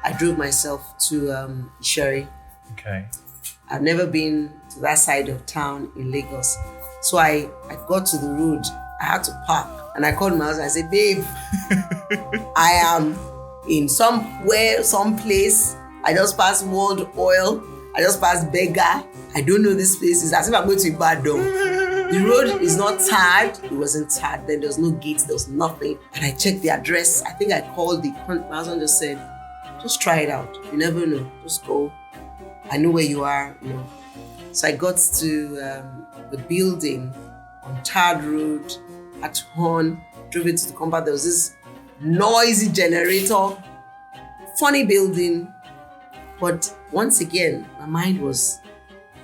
I drove myself to Isheri. Okay. I've never been to that side of town in Lagos. So I got to the road. I had to park. And I called my husband. I said, babe, I am in some place. I just passed World Oil. I just passed Beggar. I don't know this place. It's as if I'm going to Ibadan. The road is not tarred. It wasn't tarred. Then there was no gates. There was nothing. And I checked the address. I think I called my husband just said, just try it out. You never know. Just go. I know where you are. So I got to the building on tarred road at Horn, drove it to the compound. There was this noisy generator, funny building. But once again, my mind was,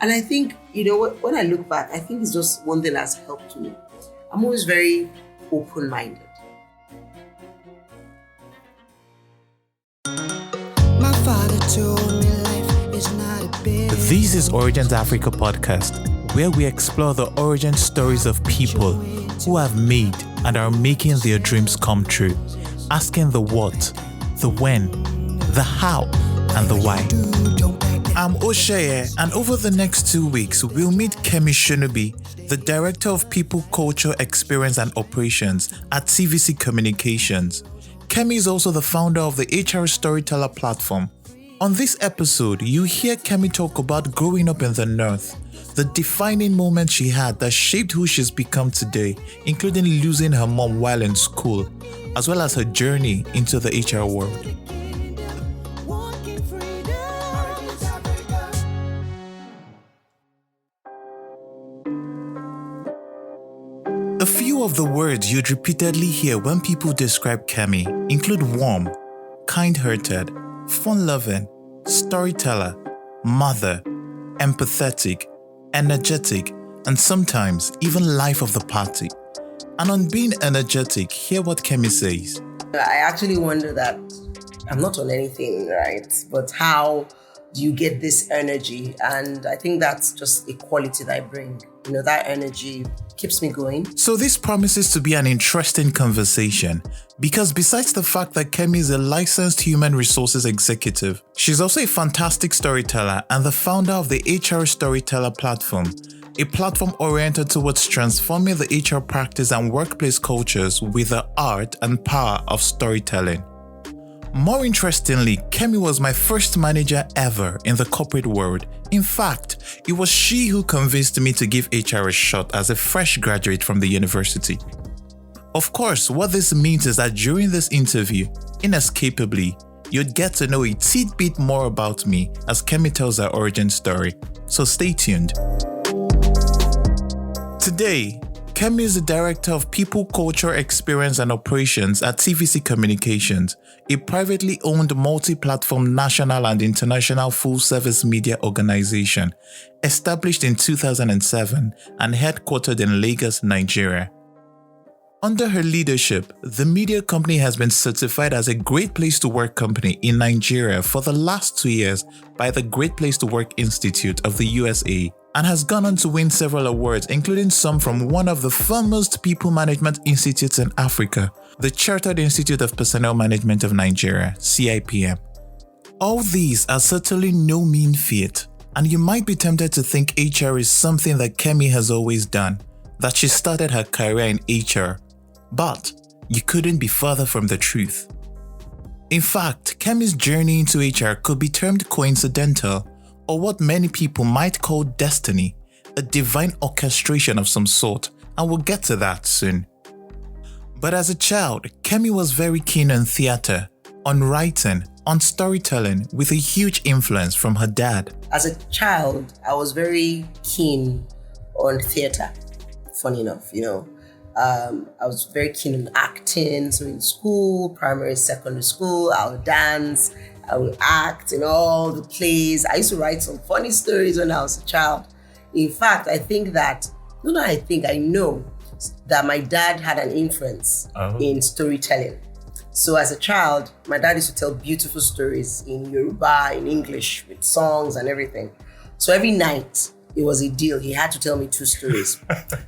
and I think, when I look back, I think it's just one thing that's helped me. I'm always very open-minded. My father told me life is not a big. This is Origins Africa podcast, where we explore the origin stories of people who have made and are making their dreams come true, asking the what, the when, the how, and the why. I'm Osheye, and over the next 2 weeks, we'll meet Kemi Shonubi, the Director of People, Culture, Experience and Operations at TVC Communications. Kemi is also the founder of the HR Storyteller platform. On this episode, you hear Kemi talk about growing up in the North, the defining moments she had that shaped who she's become today, including losing her mom while in school, as well as her journey into the HR world. A few of the words you'd repeatedly hear when people describe Kemi include warm, kind-hearted, fun-loving, storyteller, mother, empathetic, energetic, and sometimes even life of the party. And on being energetic, hear what Kemi says. I actually wonder that I'm not on anything, right? But how do you get this energy? And I think that's just a quality that I bring. That energy keeps me going. So this promises to be an interesting conversation because besides the fact that Kemi is a licensed human resources executive, she's also a fantastic storyteller and the founder of the HR Storyteller platform, a platform oriented towards transforming the HR practice and workplace cultures with the art and power of storytelling. More interestingly, Kemi was my first manager ever in the corporate world. In fact, it was she who convinced me to give HR a shot as a fresh graduate from the university. Of course, what this means is that during this interview, inescapably, you'd get to know a tidbit more about me as Kemi tells her origin story. So stay tuned. Today, Kemi is the Director of People, Culture, Experience and Operations at TVC Communications, a privately owned multi-platform national and international full-service media organization established in 2007 and headquartered in Lagos, Nigeria. Under her leadership, the media company has been certified as a Great Place to Work company in Nigeria for the last 2 years by the Great Place to Work Institute of the USA and has gone on to win several awards, including some from one of the foremost people management institutes in Africa, the Chartered Institute of Personnel Management of Nigeria, CIPM. All these are certainly no mean feat, and you might be tempted to think HR is something that Kemi has always done, that she started her career in HR. But you couldn't be further from the truth. In fact, Kemi's journey into HR could be termed coincidental, or what many people might call destiny, a divine orchestration of some sort, and we'll get to that soon. But as a child, Kemi was very keen on theatre, on writing, on storytelling, with a huge influence from her dad. As a child, I was very keen on theatre, funny enough, I was very keen on acting. So in school, primary, secondary school, I would dance, I would act in all the plays. I used to write some funny stories when I was a child. In fact, I know that my dad had an influence in storytelling. So as a child, my dad used to tell beautiful stories in Yoruba, in English, with songs and everything. So every night, it was a deal. He had to tell me 2 stories.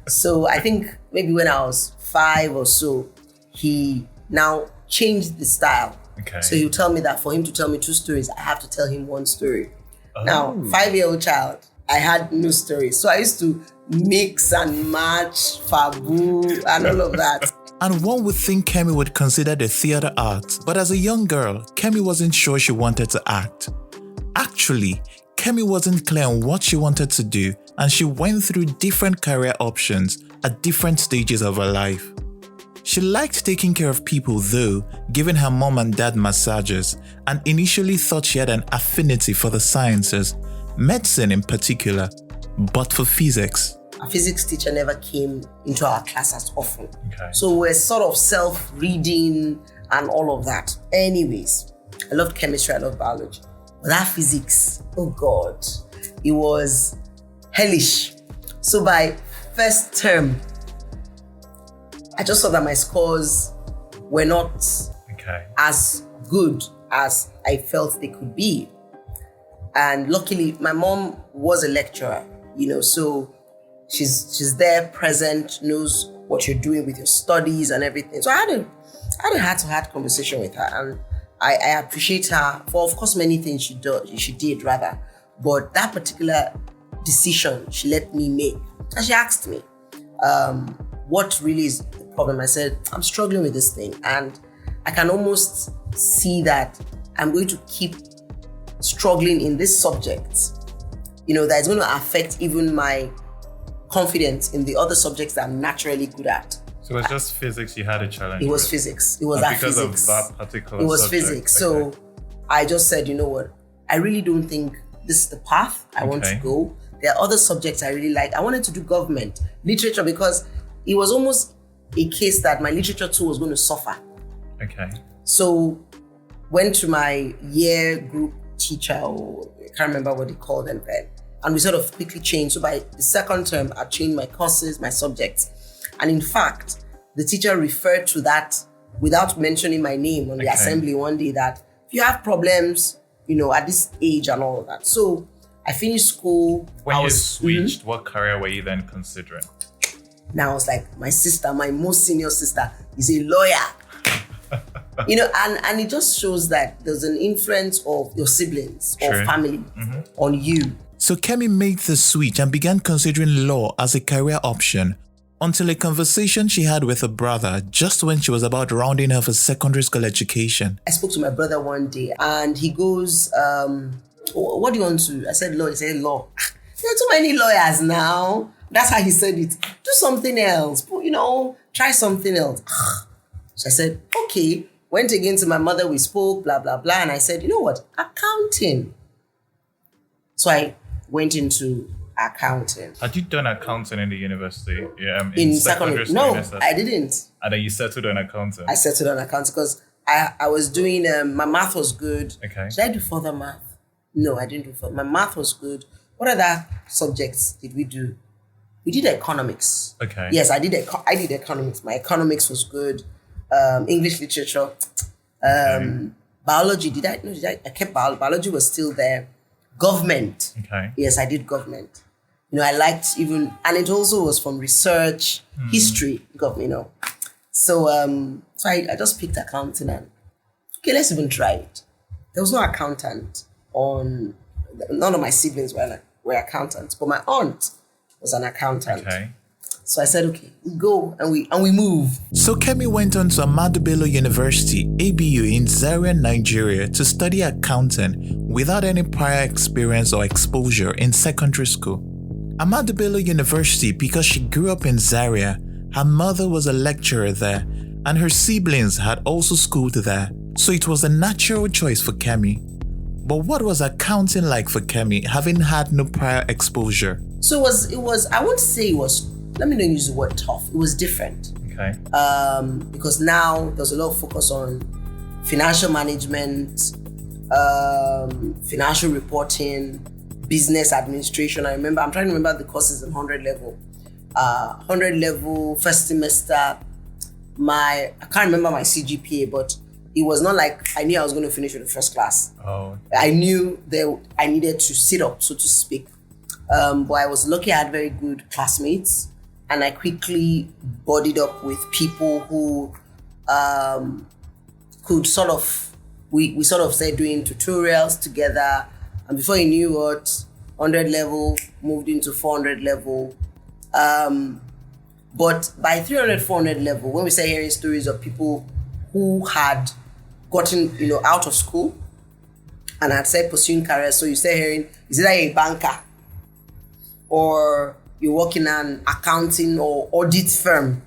So I think maybe when I was 5 or so, he now changed the style. Okay. So he'll tell me that for him to tell me 2 stories, I have to tell him 1 story. Now, 5-year-old child, I had no stories. So I used to mix and match, fabu, and all of that. And one would think Kemi would consider the theater art, but as a young girl, Kemi wasn't sure she wanted to act. Actually, Kemi wasn't clear on what she wanted to do, and she went through different career options at different stages of her life. She liked taking care of people though, giving her mom and dad massages, and initially thought she had an affinity for the sciences, medicine in particular, but for physics. Our physics teacher never came into our class as often. Okay. So we're sort of self-reading and all of that. Anyways, I loved chemistry, I loved biology. But that physics, oh God, it was hellish. So by first term, I just saw that my scores were not as good as I felt they could be. And luckily, my mom was a lecturer, so she's there, present, knows what you're doing with your studies and everything. So I had a heart-to-heart conversation with her, and I appreciate her for, of course, many things she did, but that particular decision she let me make. And she asked me, what really is the problem? I said, I'm struggling with this thing, and I can almost see that I'm going to keep struggling in this subject, that is going to affect even my confidence in the other subjects that I'm naturally good at. So it was just physics you had a challenge It was with. Physics. It was and that because physics. Of that particular It was subject. physics. Okay. So I just said, you know what? I really don't think this is the path I want to go. There are other subjects I really like. I wanted to do government, literature, because it was almost a case that my literature too was going to suffer. Okay. So went to my year group teacher, or I can't remember what they called them then. And we sort of quickly changed. So by the second term, I changed my courses, my subjects. And in fact, the teacher referred to that without mentioning my name on the assembly one day, that if you have problems, at this age and all of that. So I finished school. When you switched, what career were you then considering? Now I was like, my sister, my most senior sister, is a lawyer. And it just shows that there's an influence of your siblings or family on you. So Kemi made the switch and began considering law as a career option until a conversation she had with her brother just when she was about rounding off her secondary school education. I spoke to my brother one day and he goes, what do you want to? I said law. He said law. There are too many lawyers now. That's how he said it. Do something else. Try something else. So I said, okay. Went again to my mother. We spoke, blah, blah, blah. And I said, you know what? Accounting. So I went into accounting. Had you done accounting in the university? Yeah, in secondary school? No, university? I didn't. And then you settled on accounting? I settled on accounting because I was doing, my math was good. Okay. Did I do further math? No, I didn't do further. My math was good. What other subjects did we do? We did economics. Okay. Yes, I did economics. My economics was good. English literature. Biology, did I? No, did I kept biology was still there. Government. Okay. Yes, I did government. I liked even, and it also was from research, history, government, So, I just picked accounting and, okay, let's even try it. There was no accountant none of my siblings were accountants, but my aunt was an accountant. Okay. So I said, okay, we go and we move. So Kemi went on to Ahmadu Bello University, ABU in Zaria, Nigeria to study accounting without any prior experience or exposure in secondary school. Ahmadu Bello University, because she grew up in Zaria, her mother was a lecturer there and her siblings had also schooled there. So it was a natural choice for Kemi. But what was accounting like for Kemi, having had no prior exposure? So it was, I won't say it was, let me not use the word tough. It was different. Okay. Because now there's a lot of focus on financial management, financial reporting, business administration. I'm trying to remember the courses in 100 level. 100 level, first semester, I can't remember my CGPA, but it was not like I knew I was going to finish with the first class. Oh. I knew that I needed to sit up, so to speak. But I was lucky I had very good classmates, and I quickly bodied up with people who could sort of we sort of started doing tutorials together. And before you knew what, 100 level moved into 400 level. But by 300, 400 level, when we start hearing stories of people who had gotten, out of school and had started pursuing careers, so you start hearing, is either a banker or you're working in an accounting or audit firm.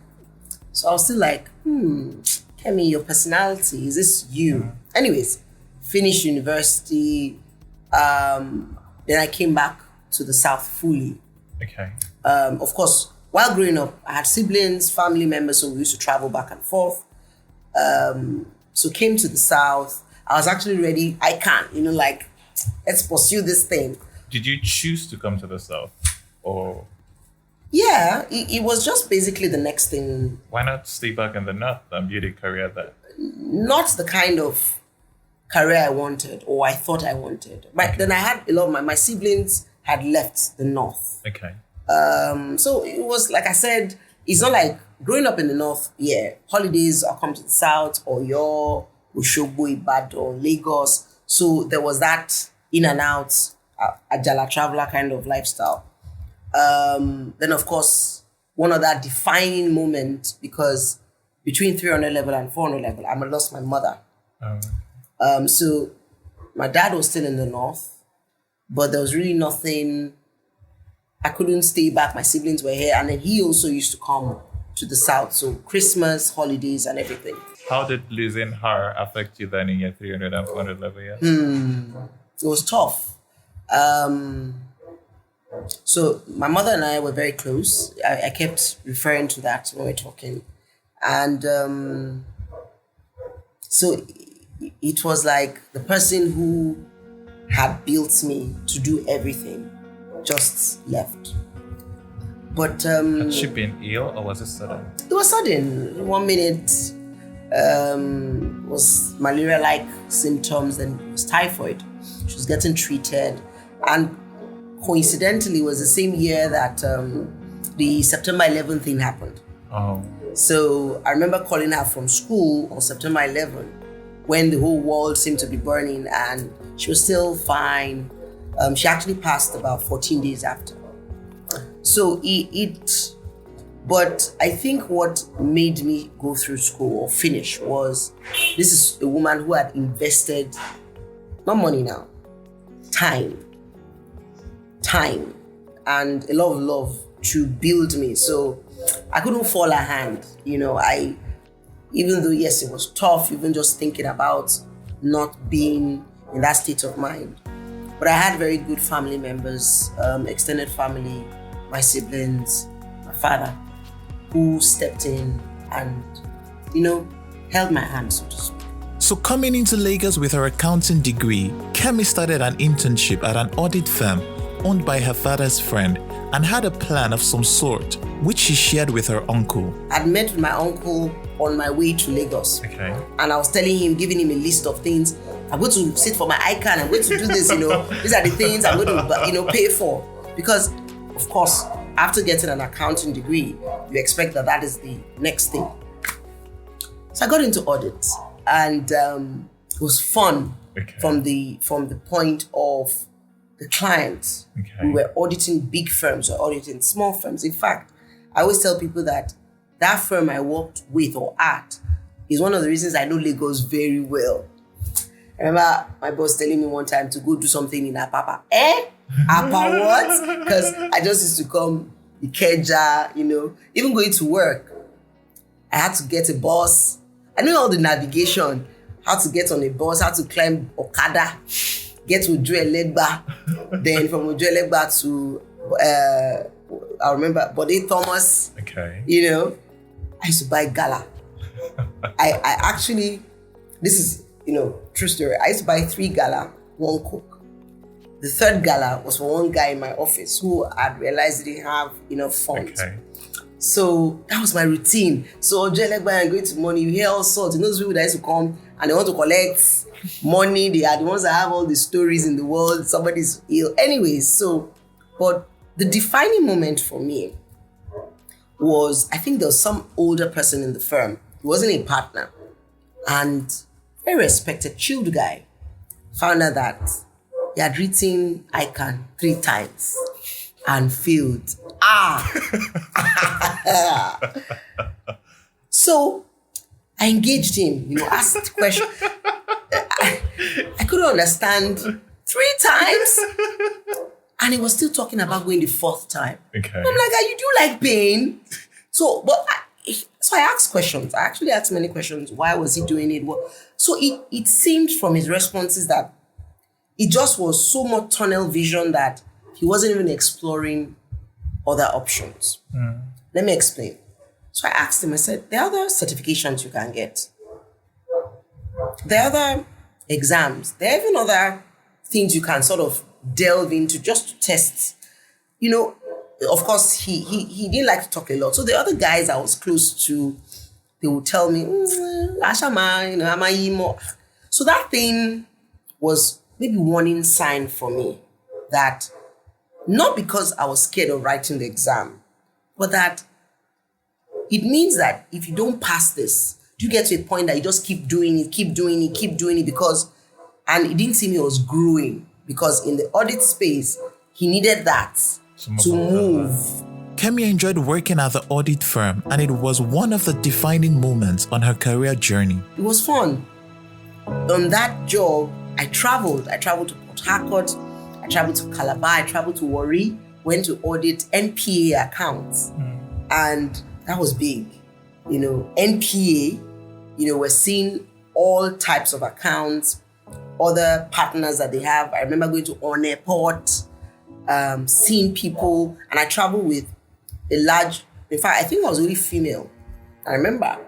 So I was still like, Kemi, your personality, is this you? Anyways, finished university. Then I came back to the South fully. Okay. Of course, while growing up, I had siblings, family members, so we used to travel back and forth. So came to the South. I was actually ready. I can't, let's pursue this thing. Did you choose to come to the South? Or yeah, it was just basically the next thing. why not stay back in the North and build a career there? Not the kind of career I wanted or I thought I wanted. But then I had a lot of my siblings had left the North. Okay. So it was, like I said, it's not like growing up in the North, holidays are come to the South or your Oshogbo, Ibadan, Lagos. So there was that in and out, Ajala traveler kind of lifestyle. Then of course, one of that defining moment, because between 300 level and 400 level, I lost my mother. So my dad was still in the North, but there was really nothing. I couldn't stay back. My siblings were here, and then he also used to come to the South. So Christmas, holidays, and everything. How did losing her affect you then in your 300 and 400 level years? It was tough. So my mother and I were very close. I kept referring to that when we were talking. And so it was like the person who had built me to do everything just left. But Had she been ill or was it sudden? it was sudden. 1 minute was malaria-like symptoms, then it was typhoid. She was getting treated, and coincidentally, it was the same year that the September 11th thing happened. Oh. So I remember calling her from school on September 11th when the whole world seemed to be burning, and she was still fine. She actually passed about 14 days after. So but I think what made me go through school or finish was, this is a woman who had invested, not money now, time, and a lot of love to build me. So I couldn't fall her hand. Even though, yes, it was tough, even just thinking about not being in that state of mind. But I had very good family members, extended family, my siblings, my father, who stepped in and, held my hand, so to speak. So coming into Lagos with her accounting degree, Kemi started an internship at an audit firm owned by her father's friend and had a plan of some sort, which she shared with her uncle. I'd met with my uncle on my way to Lagos. Okay. And I was telling him, giving him a list of things. I'm going to sit for my ICANN, I'm going to do this, these are the things I'm going to, pay for. Because, of course, after getting an accounting degree, you expect that is the next thing. So I got into audit, and it was fun from the point of the clients. Okay. We were auditing big firms or auditing small firms. In fact, I always tell people that firm I worked with or at is one of the reasons I know Lagos very well. I remember my boss telling me one time to go do something in Apapa. Apa what? Because I just used to come Ikeja, even going to work. I had to get a bus. I knew all the navigation, how to get on a bus, how to climb Okada, get to Ojuelegba, then from Ojuelegba to, I remember Bode Thomas. Okay. I used to buy gala. I actually, this is, true story. I used to buy 3 gala, 1 Coke. The 3rd gala was for one guy in my office who had realized he didn't have enough funds. Okay. So that was my routine. So Ojuelegba and going to money, you hear all sorts. Those people that used to come and they want to collect money. They are the ones that have all the stories in the world. Somebody's ill. Anyways, but the defining moment for me was, I think there was some older person in the firm. He wasn't a partner. And very respected, chilled guy, found out that he had written ICANN 3 times and failed. So I engaged him, asked questions. I couldn't understand 3 times. And he was still talking about going the 4th time. Okay. I'm like, you do like pain? So I asked questions. I actually asked many questions. Why was he doing it? So it seemed from his responses that it just was so much tunnel vision that he wasn't even exploring other options. Let me explain. So I asked him, I said, there are other certifications you can get. There are other exams. There are even other things you can sort of delve into just to test. Of course, he didn't like to talk a lot. So the other guys I was close to, they would tell me, Ashama, Amaimo. So that thing was maybe warning sign for me that not because I was scared of writing the exam, but that it means that if you don't pass this, you get to a point that you just keep doing it because, and it didn't seem he was growing because in the audit space, he needed that to move. Kemi enjoyed working at the audit firm, and it was one of the defining moments on her career journey. It was fun. On that job, I traveled. I traveled to Port Harcourt. I traveled to Calabar. I traveled to Warri. Went to audit NPA accounts. And that was big. NPA, we're seeing all types of accounts, other partners that they have. I remember going to On Airport, seeing people, and I traveled with in fact, I think I was only female. I remember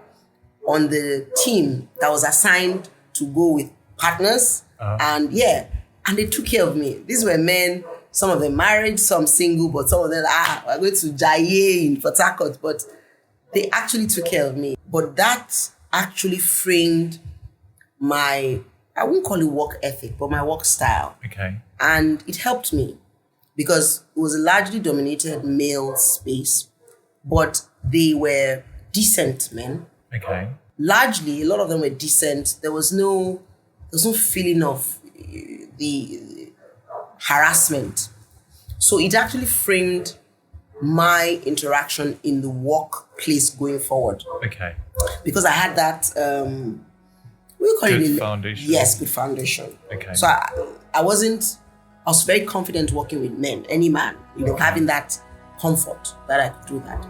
on the team that was assigned to go with partners, and they took care of me. These were men, some of them married, some single, but some of them, we're going to Jaye in Port Harcourt, but they actually took care of me. But that actually framed my, I wouldn't call it work ethic, but my work style. Okay. And it helped me because it was a largely dominated male space, but they were decent men. Okay. Largely, a lot of them were decent. There was no feeling of the harassment. So it actually framed my interaction in the workplace going forward. Okay. Because I had that, we call Good it foundation. Yes, good foundation. Okay. So I was very confident working with men, any man, having that comfort that I could do that.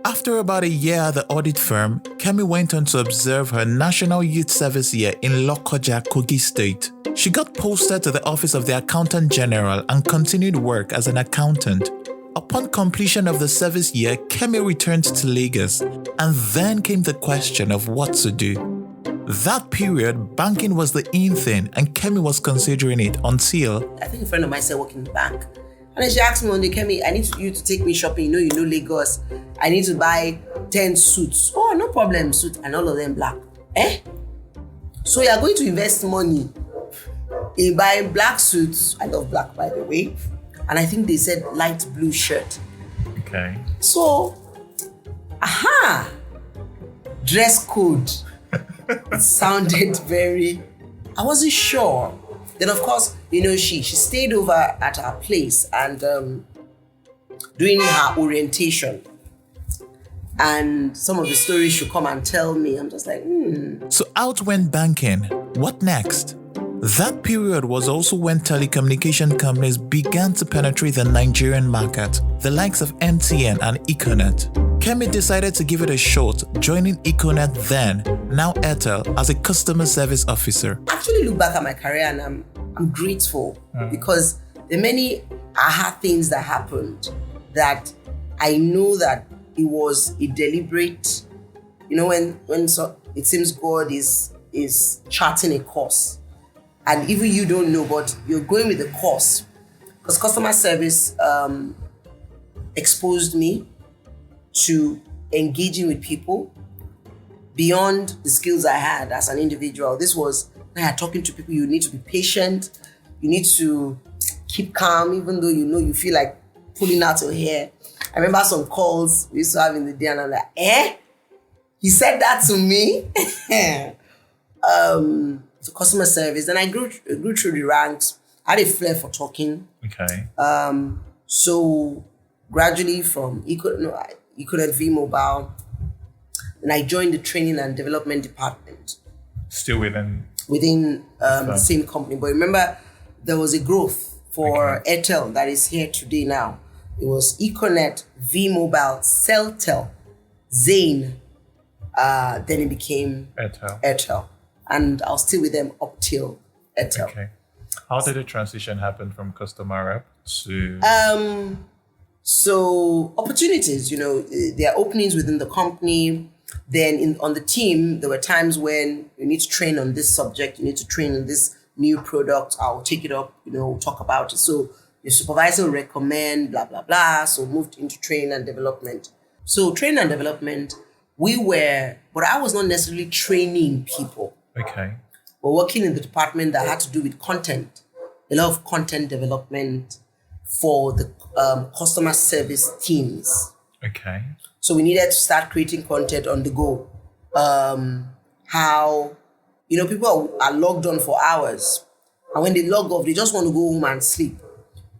After about a year at the audit firm, Kemi went on to observe her National Youth Service year in Lokoja, Kogi State. She got posted to the office of the Accountant General and continued work as an accountant. Upon completion of the service year, Kemi returned to Lagos, and then came the question of what to do. That period, banking was the in thing, and Kemi was considering it until... I think a friend of mine said working in the bank. And then she asked me one day, Kemi, I need you to take me shopping. You know Lagos. I need to buy 10 suits. Oh, no problem, suit. And all of them black. So you're going to invest money in buying black suits. I love black, by the way. And I think they said light blue shirt. Okay. So, dress code. It sounded I wasn't sure. Then of course, she stayed over at our place and doing her orientation. And some of the stories she'll come and tell me. I'm just like, So out went banking. What next? That period was also when telecommunication companies began to penetrate the Nigerian market, the likes of MTN and Econet. Kemi decided to give it a shot, joining Econet then, now Airtel, as a customer service officer. I actually look back at my career and I'm grateful because there are many aha things that happened that I know that it was a deliberate, when it seems God is charting a course. And even you don't know, but you're going with the course. Because customer service exposed me to engaging with people beyond the skills I had as an individual. This was, talking to people, you need to be patient. You need to keep calm, even though you feel like pulling out your hair. I remember some calls we used to have in the day and I'm like, he said that to me? to customer service. Then I grew through the ranks. I had a flair for talking. Okay. So gradually from Econet V Mobile, and I joined the training and development department. Still within The same company. But remember, there was a growth for Airtel that is here today now. It was Econet, V Mobile, Celtel, Zain. Then it became Airtel. And I was still with them up till Airtel. Okay. How did the transition happen from customer rep to... So opportunities, there are openings within the company. Then on the team, there were times when you need to train on this subject, you need to train on this new product. I'll take it up, talk about it. So your supervisor will recommend, blah, blah, blah. So moved into training and development. So training and development, but I was not necessarily training people. Okay. We're working in the department that had to do with content, a lot of content development for the customer service teams. Okay. So we needed to start creating content on the go. How, people are logged on for hours. And when they log off, they just want to go home and sleep.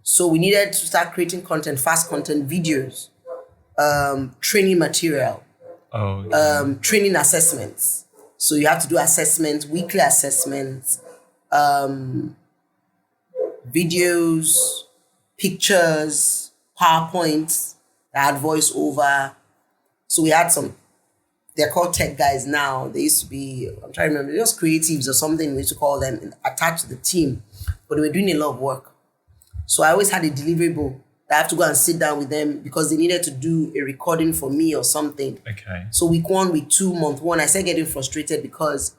So we needed to start creating content, fast content, videos, training material, training assessments. So you have to do assessments, weekly assessments, videos, pictures, PowerPoints that had voiceover. So we had they're called tech guys now. They used to be, I'm trying to remember, just creatives or something we used to call them, attached to the team. But they were doing a lot of work. So I always had a deliverable that I have to go and sit down with them because they needed to do a recording for me or something. Okay. So week 1, week 2, month 1, I started getting frustrated because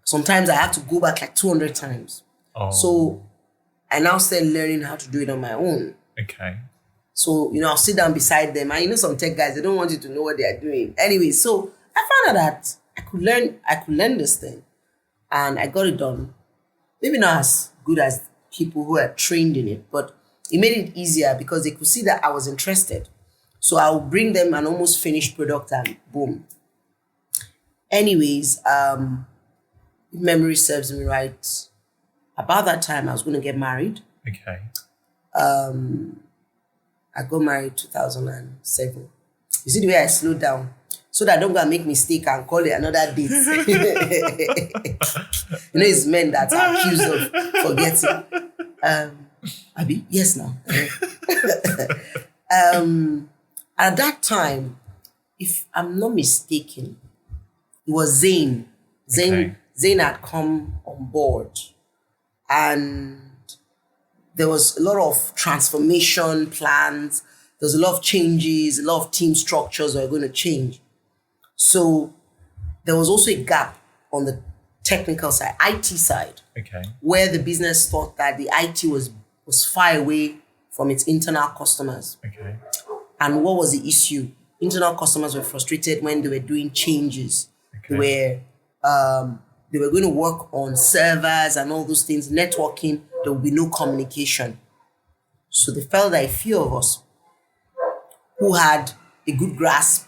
sometimes I have to go back like 200 times. Oh. So I now started learning how to do it on my own. Okay. So, I'll sit down beside them. And some tech guys, they don't want you to know what they are doing. Anyway, so I found out that I could learn this thing. And I got it done. Maybe not as good as people who are trained in it, but it made it easier because they could see that I was interested. So I'll bring them an almost finished product and boom. Anyways, if memory serves me right, about that time I was going to get married. Okay. I got married 2007. You see the way I slowed down? So that I don't go and make mistake and call it another date. It's men that are accused of forgetting. Abi? Yes, now. At that time, if I'm not mistaken, it was Zain. Zain had come on board. And there was a lot of transformation plans. There's a lot of changes, a lot of team structures that are going to change. So there was also a gap on the technical side, IT side, where the business thought that the IT was far away from its internal customers. Okay. And what was the issue? Internal customers were frustrated when they were doing changes. Okay. They were going to work on servers and all those things, networking. There would be no communication. So they felt that a few of us who had a good grasp,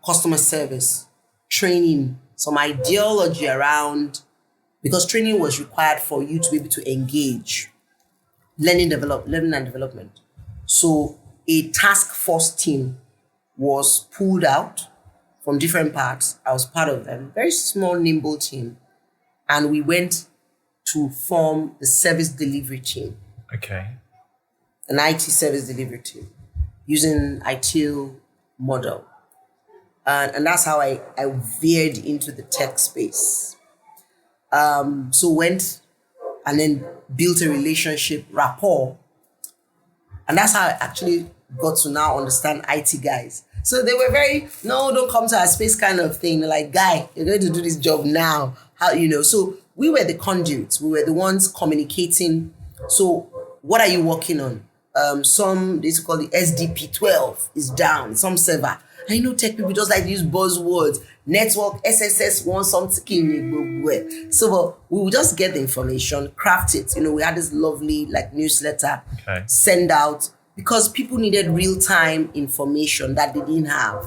customer service, training, some ideology around, because training was required for you to be able to engage, learning and development. So a task force team was pulled out from different parts. I was part of them, very small, nimble team. And we went to form the service delivery team. Okay. An IT service delivery team using ITIL model. And that's how I veered into the tech space. So went and then built a relationship, rapport. And that's how I actually got to now understand IT guys. So they were very, no, don't come to our space kind of thing. They're like, guy, you're going to do this job now. How, So we were the conduits. We were the ones communicating. So what are you working on? Some, they used to call it SDP 12 is down, some server. I know tech people just like to use buzzwords. Network, SSS, want something. So we would just get the information, craft it. We had this lovely newsletter, send out, because people needed real-time information that they didn't have.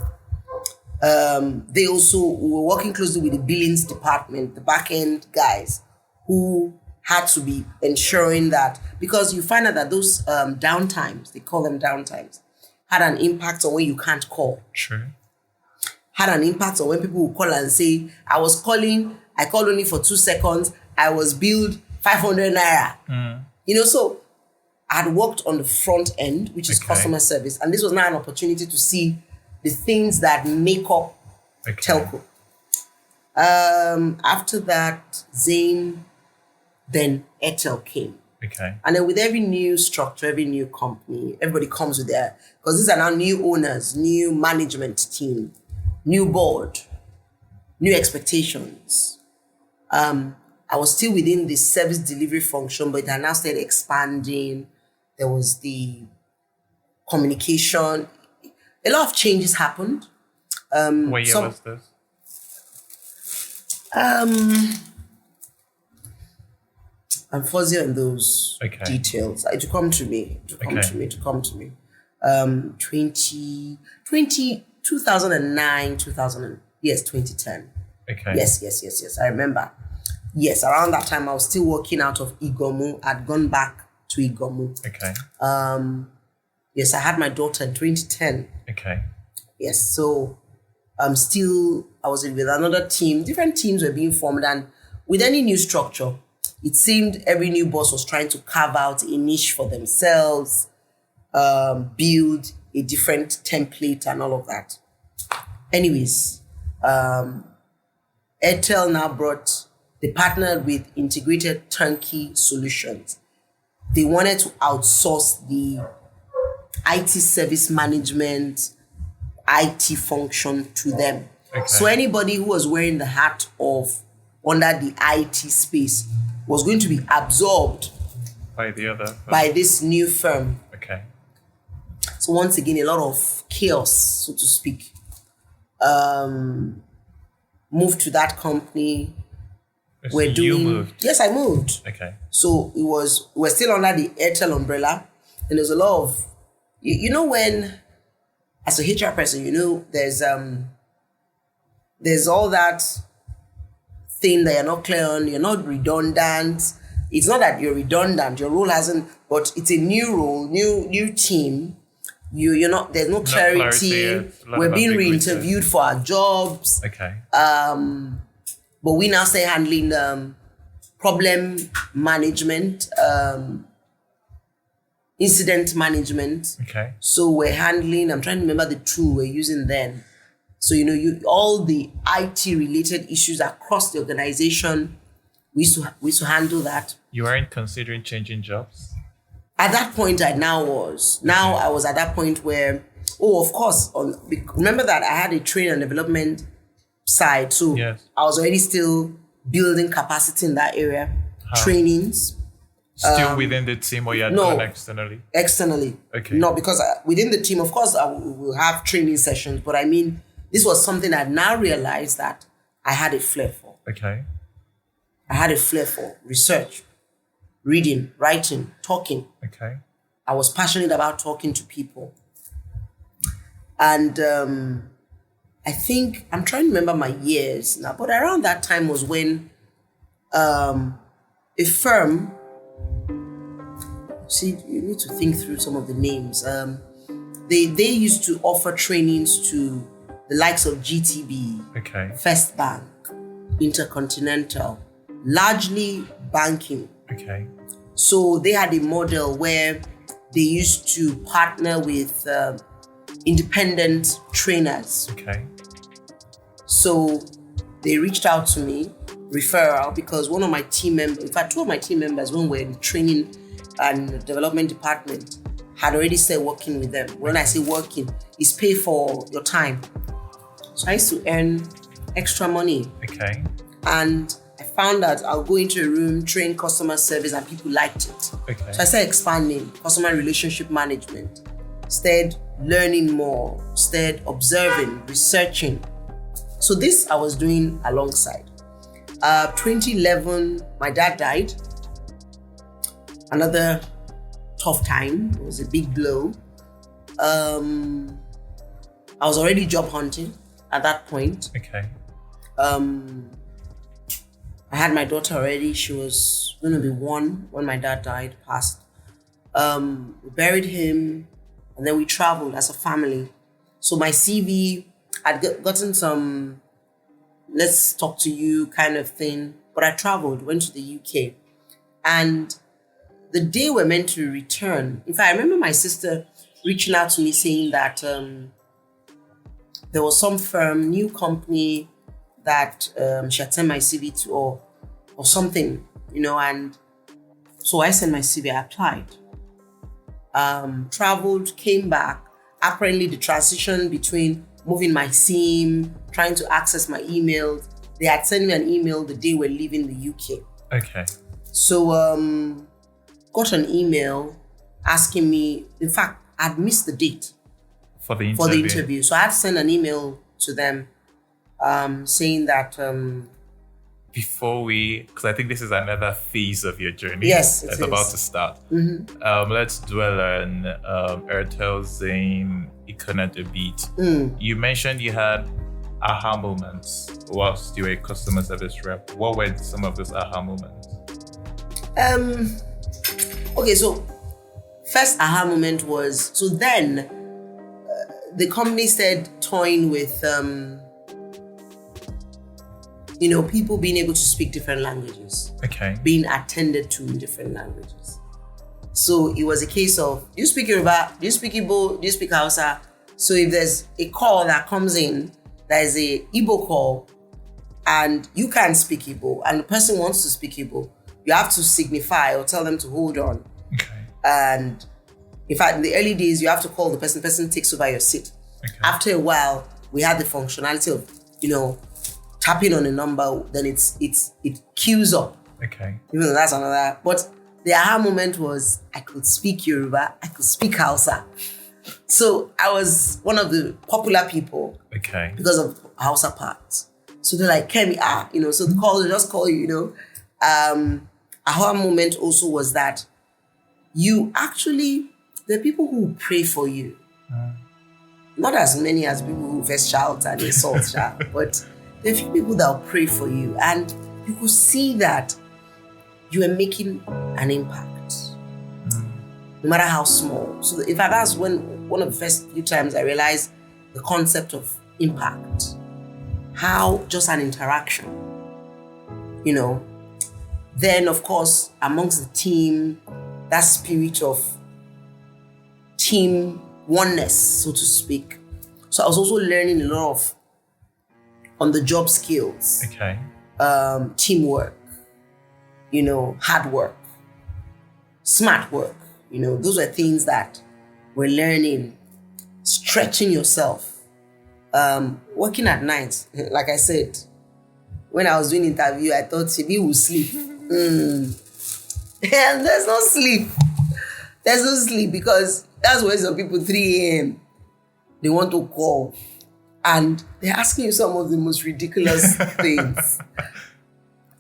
They also were working closely with the billings department, the back end guys, who had to be ensuring that, because you find out that those downtimes, they call them downtimes, had an impact on when you can't call. True. Had an impact on when people will call and say, I called only for 2 seconds, I was billed 500 naira. So I had worked on the front end, which is customer service. And this was now an opportunity to see the things that make up telco. After that, Zain, then Airtel came. Okay. And then with every new structure, every new company, everybody comes with their, because these are now new owners, new management team, new board, new expectations. I was still within the service delivery function, but it had now started expanding. There was the communication. A lot of changes happened. What year was this? I'm fuzzy on those details. It will come to me. 2009, 2010. Okay. Yes. I remember. Yes, around that time, I was still working out of Igomu. I'd gone back to Igomu. Okay. Yes, I had my daughter in 2010. Okay. Yes, so I was with another team. Different teams were being formed, and with any new structure, it seemed every new boss was trying to carve out a niche for themselves, build a different template and all of that. Anyways, Airtel now they partnered with integrated turnkey solutions. They wanted to outsource the IT service management, IT function to them. Okay. So anybody who was wearing the hat of under the IT space was going to be absorbed by the other firm. By this new firm. Okay. So once again, a lot of chaos, so to speak. Moved to that company. So you moved? Yes, I moved. Okay. So we're still under the Airtel umbrella, and there's a lot of, when, as a HR person, there's all that thing that you're not clear on, you're not redundant. It's not that you're redundant, your role hasn't, but it's a new role, new team. You're not, there's no clarity. We're being re-interviewed for our jobs. Okay. But we now start handling problem management, incident management. Okay. So we're handling, I'm trying to remember the tool we're using then. So, all the IT related issues across the organization, we used to handle that. You weren't considering changing jobs? At that point, I now was. Now I was at that point where, of course, remember that I had a training and development side. So yes. I was already still building capacity in that area. Trainings. Still within the team, or you had gone externally? Externally. Okay. No, because within the team, of course, we will have training sessions. But I mean, this was something I now realized that I had a flair for. Okay. I had a flair for research, reading, writing, talking. Okay. I was passionate about talking to people. And I think, I'm trying to remember my years now, but around that time was when a firm, see, you need to think through some of the names. They used to offer trainings to the likes of GTB, okay, First Bank, Intercontinental, largely banking. Okay. So they had a model where they used to partner with independent trainers. Okay. So they reached out to me, referral, because one of my team members, in fact, two of my team members, when we were in the training and development department, had already started working with them. When I say working, it's pay for your time. So I used to earn extra money. Okay. And I found that I'll go into a room, train customer service, and people liked it. Okay. So I started expanding customer relationship management, started learning more, started observing, researching. So this I was doing alongside. 2011, my dad died. Another tough time. It was a big blow. I was already job hunting. at that point. Okay. I had my daughter already. She was going to be 1 when my dad passed. We buried him, and then we traveled as a family. So my CV, I'd gotten some let's talk to you kind of thing. But I traveled, went to the UK. And the day we're meant to return, in fact, I remember my sister reaching out to me saying that there was some firm, new company that she had sent my CV to or something, and so I sent my CV, I applied. Traveled, came back. Apparently the transition between moving my SIM, trying to access my emails, they had sent me an email the day we're leaving the UK. Okay. So got an email asking me, in fact, I'd missed the date for the interview. So I had to send an email to them saying that because I think this is another phase of your journey. Yes, that's about to start. Mm-hmm. Let's dwell on Airtel Zain Iconic a bit. You mentioned you had aha moments whilst you were a customer service rep. What were some of those aha moments? Okay, so first aha moment was, so then the company started toying with people being able to speak different languages. Okay. Being attended to in different languages. So it was a case of, do you speak Yoruba? Do you speak Igbo? Do you speak Hausa? So if there's a call that comes in, that is a Igbo call, and you can't speak Igbo, and the person wants to speak Igbo, you have to signify or tell them to hold on. Okay. And in fact, in the early days, you have to call the person takes over your seat. Okay. After a while, we had the functionality of, tapping on a number, then it queues up. Okay. Even though that's another. But the aha moment was I could speak Yoruba, I could speak Hausa. So I was one of the popular people. Okay. Because of Hausa parts. So they're like, Kemi, so they just call you, aha moment also was that there are people who pray for you. Not as many as people who first shout and insult, but there are a few people that will pray for you, and you could see that you are making an impact, no matter how small. So in fact, that's one of the first few times I realized the concept of impact, how just an interaction, Then, of course, amongst the team, that spirit of team oneness, so to speak. So I was also learning a lot of on-the-job skills. Okay. Teamwork, hard work, smart work. Those were things that we're learning. Stretching yourself. Working at night. Like I said, when I was doing interview, I thought Sibi will sleep. And there's no sleep. There's no sleep because that's where some people 3 a.m. they want to call. And they're asking you some of the most ridiculous things.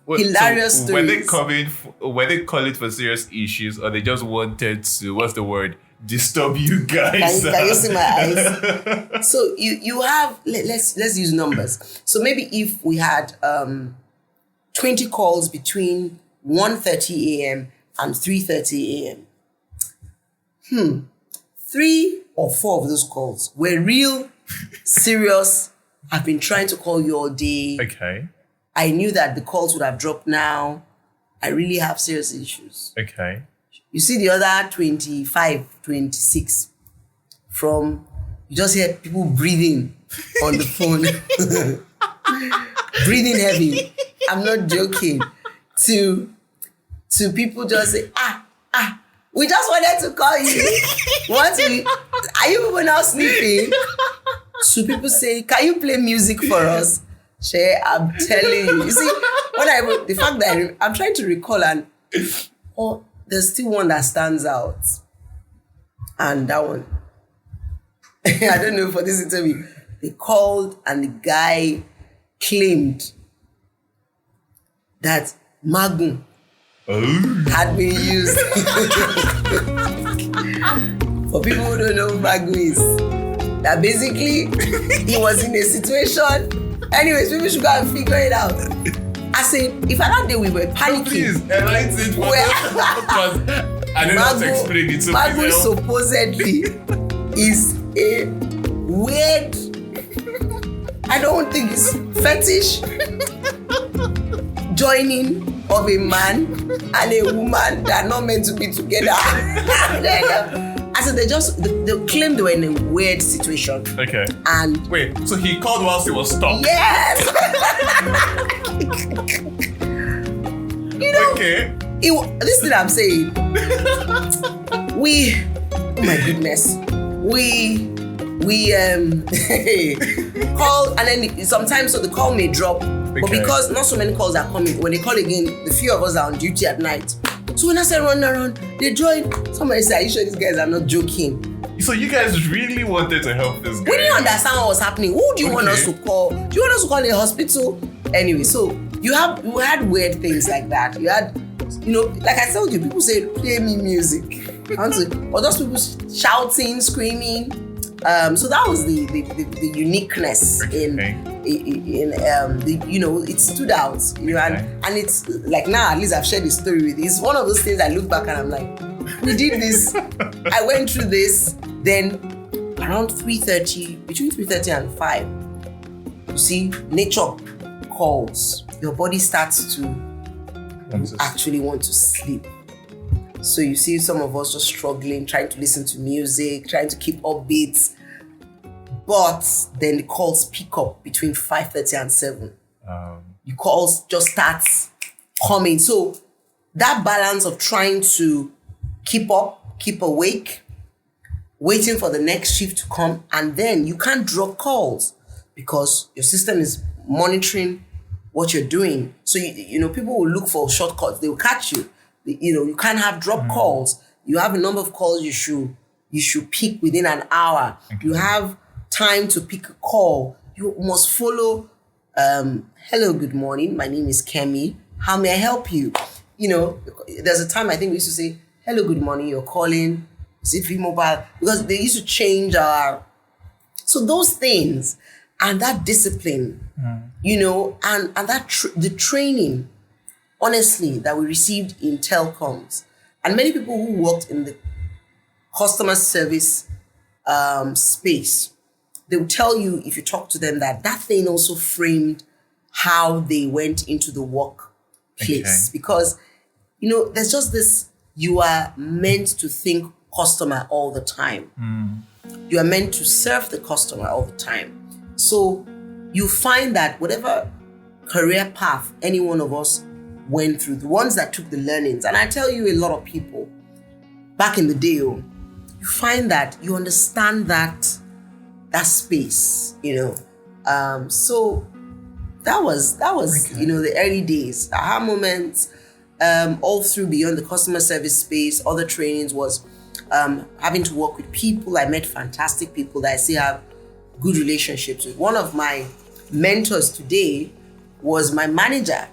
Hilarious stories. Were they calling for serious issues, or they just wanted to, disturb you guys? Can you see my eyes? So you have, let's use numbers. So maybe if we had 20 calls between 1:30 a.m. and 3:30 a.m. 3 or 4 of those calls were real, serious. I've been trying to call you all day. Okay. I knew that the calls would have dropped now. I really have serious issues. Okay. You see the other 25, 26 from, you just hear people breathing on the phone. Breathing heavy. I'm not joking. To people just say, we just wanted to call you. Are you people now sleeping? So people say, can you play music for us? Shay, I'm telling you. You see, the fact that I'm trying to recall, and there's still one that stands out. And that one, I don't know, for this interview, they called and the guy claimed that Magnum had been used. For people who don't know who Magnum is, that basically he was in a situation. Anyways, people should go and figure it out. I said, if another day we were panicking. Please, enlighten it for us. I don't know how to explain it. So Magu supposedly is a weird, I don't think it's fetish joining of a man and a woman that are not meant to be together. I said they claimed they were in a weird situation. Okay. And wait, so he called whilst he was stuck? yes. Okay. This thing I'm saying. Oh my goodness. We call, and then sometimes so the call may drop. But because not so many calls are coming, when they call again, the few of us are on duty at night. So when I say run around, they join. Somebody say, are you sure these guys are not joking? So you guys really wanted to help this guy? We didn't understand what was happening. Who do you want us to call? Do you want us to call a hospital? Anyway, so you had weird things like that. You had, like I told you, people say, play me music. Or those people shouting, screaming. So that was the uniqueness in it stood out, and it's like now at least I've shared the story with you. It's one of those things I look back and I'm like, we did this, I went through this. Then around 3:30, between 3:30 and 5, you see nature calls. Your body starts to actually want to sleep. So you see some of us just struggling, trying to listen to music, trying to keep upbeat. But then the calls pick up between 5:30 and 7. The calls just start coming. So that balance of trying to keep up, keep awake, waiting for the next shift to come, and then you can't drop calls because your system is monitoring what you're doing. So people will look for shortcuts. They will catch you. You can't have drop calls. You have a number of calls you should pick within an hour. Okay. You have time to pick a call. You must follow. Hello, good morning. My name is Kemi. How may I help you? There's a time I think we used to say, hello, good morning. You're calling. Is it V-Mobile? Because they used to change our. So those things and that discipline, and that the training, honestly, that we received in telecoms, and many people who worked in the customer service space, they will tell you, if you talk to them, that thing also framed how they went into the workplace. Okay. Because, there's just this, you are meant to think customer all the time. You are meant to serve the customer all the time. So you find that whatever career path any one of us went through, the ones that took the learnings, and I tell you, a lot of people back in the day, you find that you understand that space, so that was okay. The early days, aha moments, all through beyond the customer service space. Other trainings was having to work with people. I met fantastic people that I still have good relationships with. One of my mentors today was my manager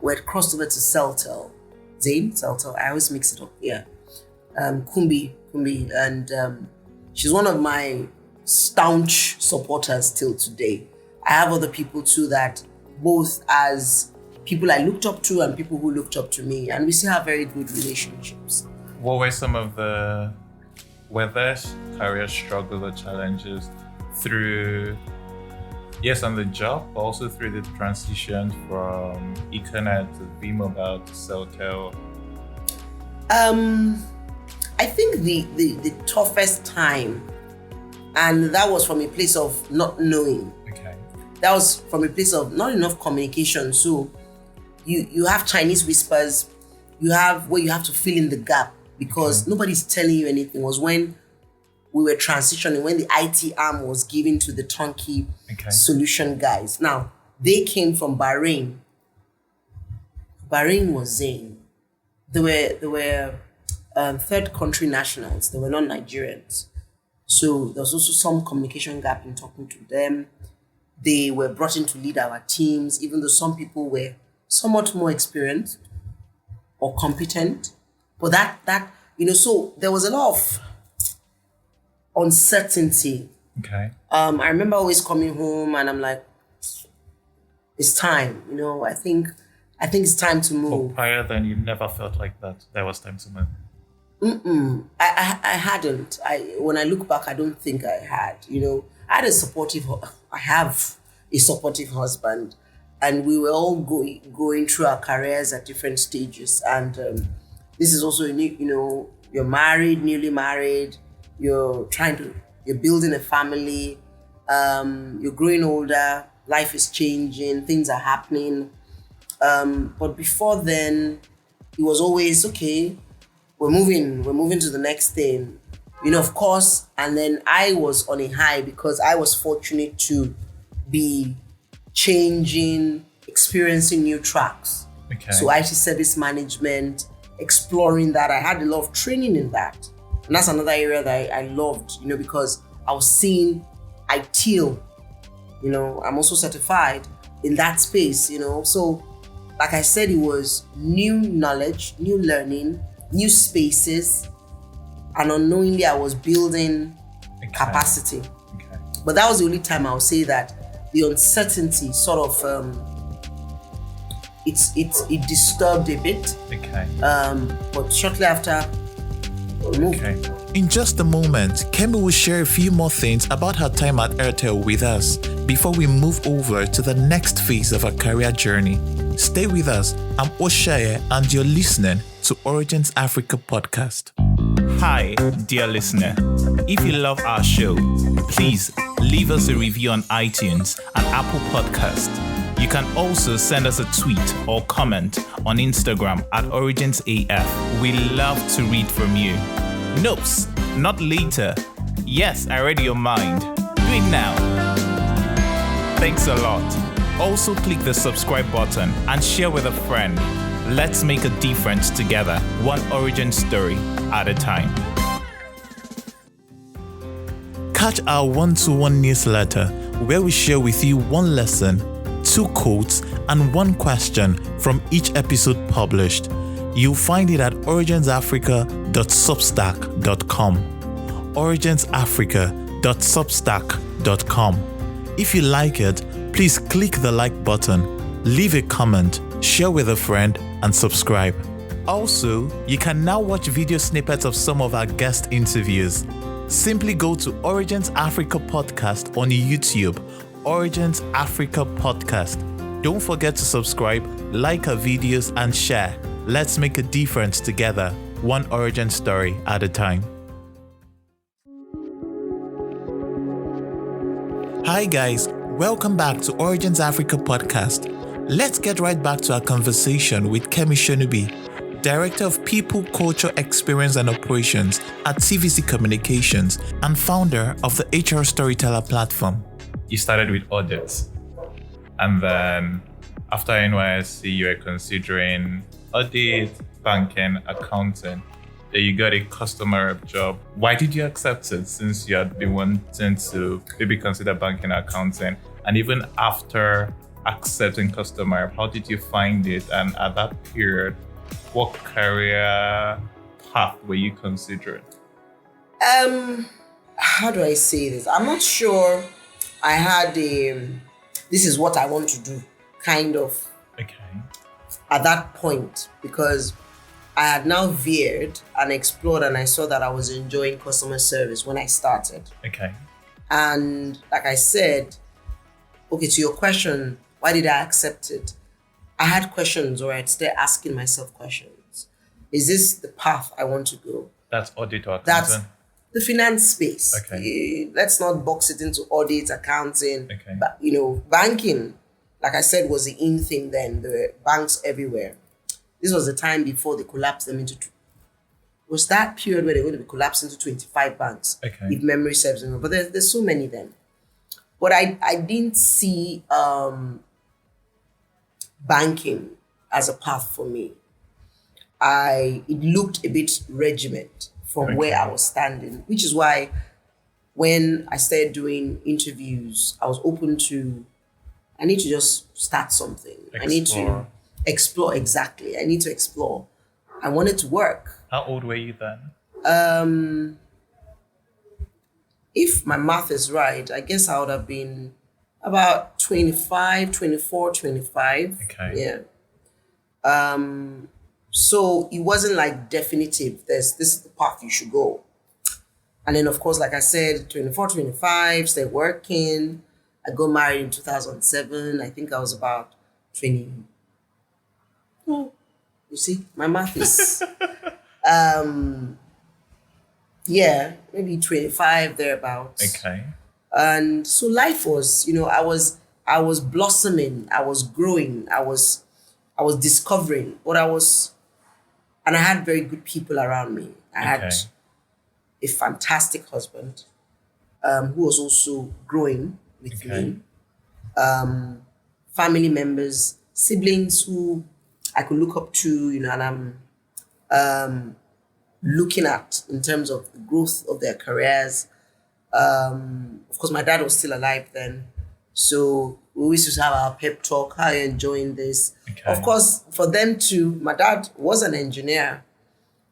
we had crossed over to Celtel. Celtel, I always mix it up. Yeah. Kumbi, and she's one of my staunch supporters till today. I have other people too that both as people I looked up to and people who looked up to me, and we still have very good relationships. What were some of the career struggles or challenges through, yes, on the job, but also through the transition from Ethernet to V-Mobile to Celtel? I think the toughest time, and that was from a place of not knowing. Okay. That was from a place of not enough communication. So you have Chinese whispers, you have where you have to fill in the gap because nobody's telling you anything. It was when we were transitioning, when the IT arm was given to the turnkey solution guys. Now, they came from Bahrain. Bahrain was Zain. They were third country nationals. They were not Nigerians. So there was also some communication gap in talking to them. They were brought in to lead our teams, even though some people were somewhat more experienced or competent. But that so there was a lot of uncertainty. Okay. I remember always coming home and I'm like, it's time, I think it's time to move. But prior then, you never felt like that. There was time to move. I hadn't. When I look back, I don't think I had. I have a supportive husband, and we were all going through our careers at different stages. And this is also you're married, newly married. You're building a family. You're growing older. Life is changing. Things are happening. But before then, it was always okay. We're moving to the next thing, of course. And then I was on a high because I was fortunate to be changing, experiencing new tracks. Okay. So IT service management, exploring that. I had a lot of training in that. And that's another area that I loved, because I was seeing ITIL, I'm also certified in that space, So like I said, it was new knowledge, new learning, new spaces, and unknowingly I was building capacity. Okay. But that was the only time I would say that the uncertainty sort of it disturbed a bit. Okay. But shortly after, we moved. Okay. In just a moment, Kemi will share a few more things about her time at Airtel with us before we move over to the next phase of her career journey. Stay with us. I'm Oshaye, and you're listening to Origins Africa podcast. Hi, dear listener. If you love our show, please leave us a review on iTunes and Apple Podcast. You can also send us a tweet or comment on Instagram at OriginsAF. We love to read from you. Notes, not later. Yes, I read your mind. Do it now. Thanks a lot. Also click the subscribe button and share with a friend. Let's make a difference together, one origin story at a time. Catch our one-to-one newsletter where we share with you one lesson, 2 quotes, and 1 question from each episode published. You'll find it at originsafrica.substack.com. originsafrica.substack.com. If you like it, please click the like button, leave a comment, share with a friend, and subscribe. Also, you can now watch video snippets of some of our guest interviews. Simply go to Origins Africa Podcast on YouTube, Origins Africa Podcast. Don't forget to subscribe, like our videos, and share. Let's make a difference together, one origin story at a time. Hi guys, welcome back to Origins Africa Podcast. Let's get right back to our conversation with Kemi Shonubi, Director of People, Culture, Experience and Operations at TVC Communications and founder of the HR Storyteller platform. You started with audits, and then after NYSC, you were considering audit, banking, accounting. Then you got a customer rep job. Why did you accept it, since you had been wanting to maybe consider banking, accounting? And even after accepting customer rep, how did you find it? And at that period, what career path were you considering? How do I say this? I'm not sure I had this is what I want to do kind of at that point, because I had now veered and explored, and I saw that I was enjoying customer service when I started. Okay. And like I said, okay, to your question, why did I accept it? I had questions, or I'd start asking myself questions. Is this the path I want to go? That's audit or accounting? That's the finance space. Okay. Let's not box it into audit, accounting. Okay. But, banking, like I said, was the in thing then. There were banks everywhere. This was the time before they collapsed them into... It was that period where they're going to be collapsed into 25 banks, if memory serves me. But there's so many then. But I didn't see banking as a path for me. It looked a bit regiment from where I was standing, which is why when I started doing interviews, I was open to, I need to just start something. I need to explore, exactly. I need to explore. I wanted to work. How old were you then? if my math is right, I guess I would have been about 25, 24, 25. Okay. Yeah. So it wasn't like definitive. This is the path you should go. And then, of course, like I said, 24, 25, started working. I got married in 2007. I think I was about 20. Oh, you see, my math is, yeah, maybe 25 thereabouts. Okay. And so life was, I was blossoming, I was growing, I was discovering and I had very good people around me. I had a fantastic husband who was also growing with me. Family members, siblings who I could look up to, and I'm looking at in terms of the growth of their careers. Of course, my dad was still alive then. So we always used to have our pep talk. How are you enjoying this? Okay. Of course, for them too, my dad was an engineer.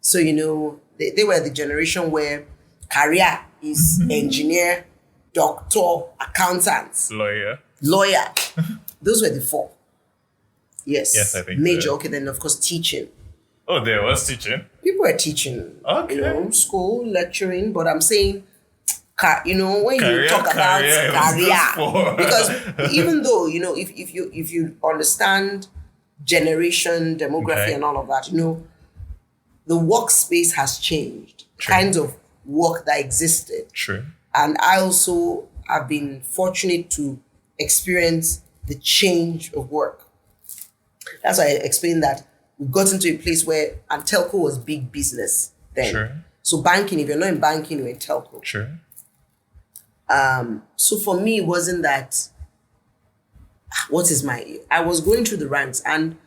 So, they were the generation where career is engineer, doctor, accountant, lawyer. Those were the four. Yes, I think major. So. Okay, then of course teaching. Oh, there was teaching. People were teaching. Okay. School, lecturing, but I'm saying, when you talk about career, because even though if you understand generation, demography, and all of that, the workspace has changed. True. Kinds of work that existed. True. And I also have been fortunate to experience the change of work. That's why I explained that we got into a place where, and telco was big business then. Sure. So banking, if you're not in banking, you're in telco. Sure. So for me, it wasn't that, I was going through the ranks, and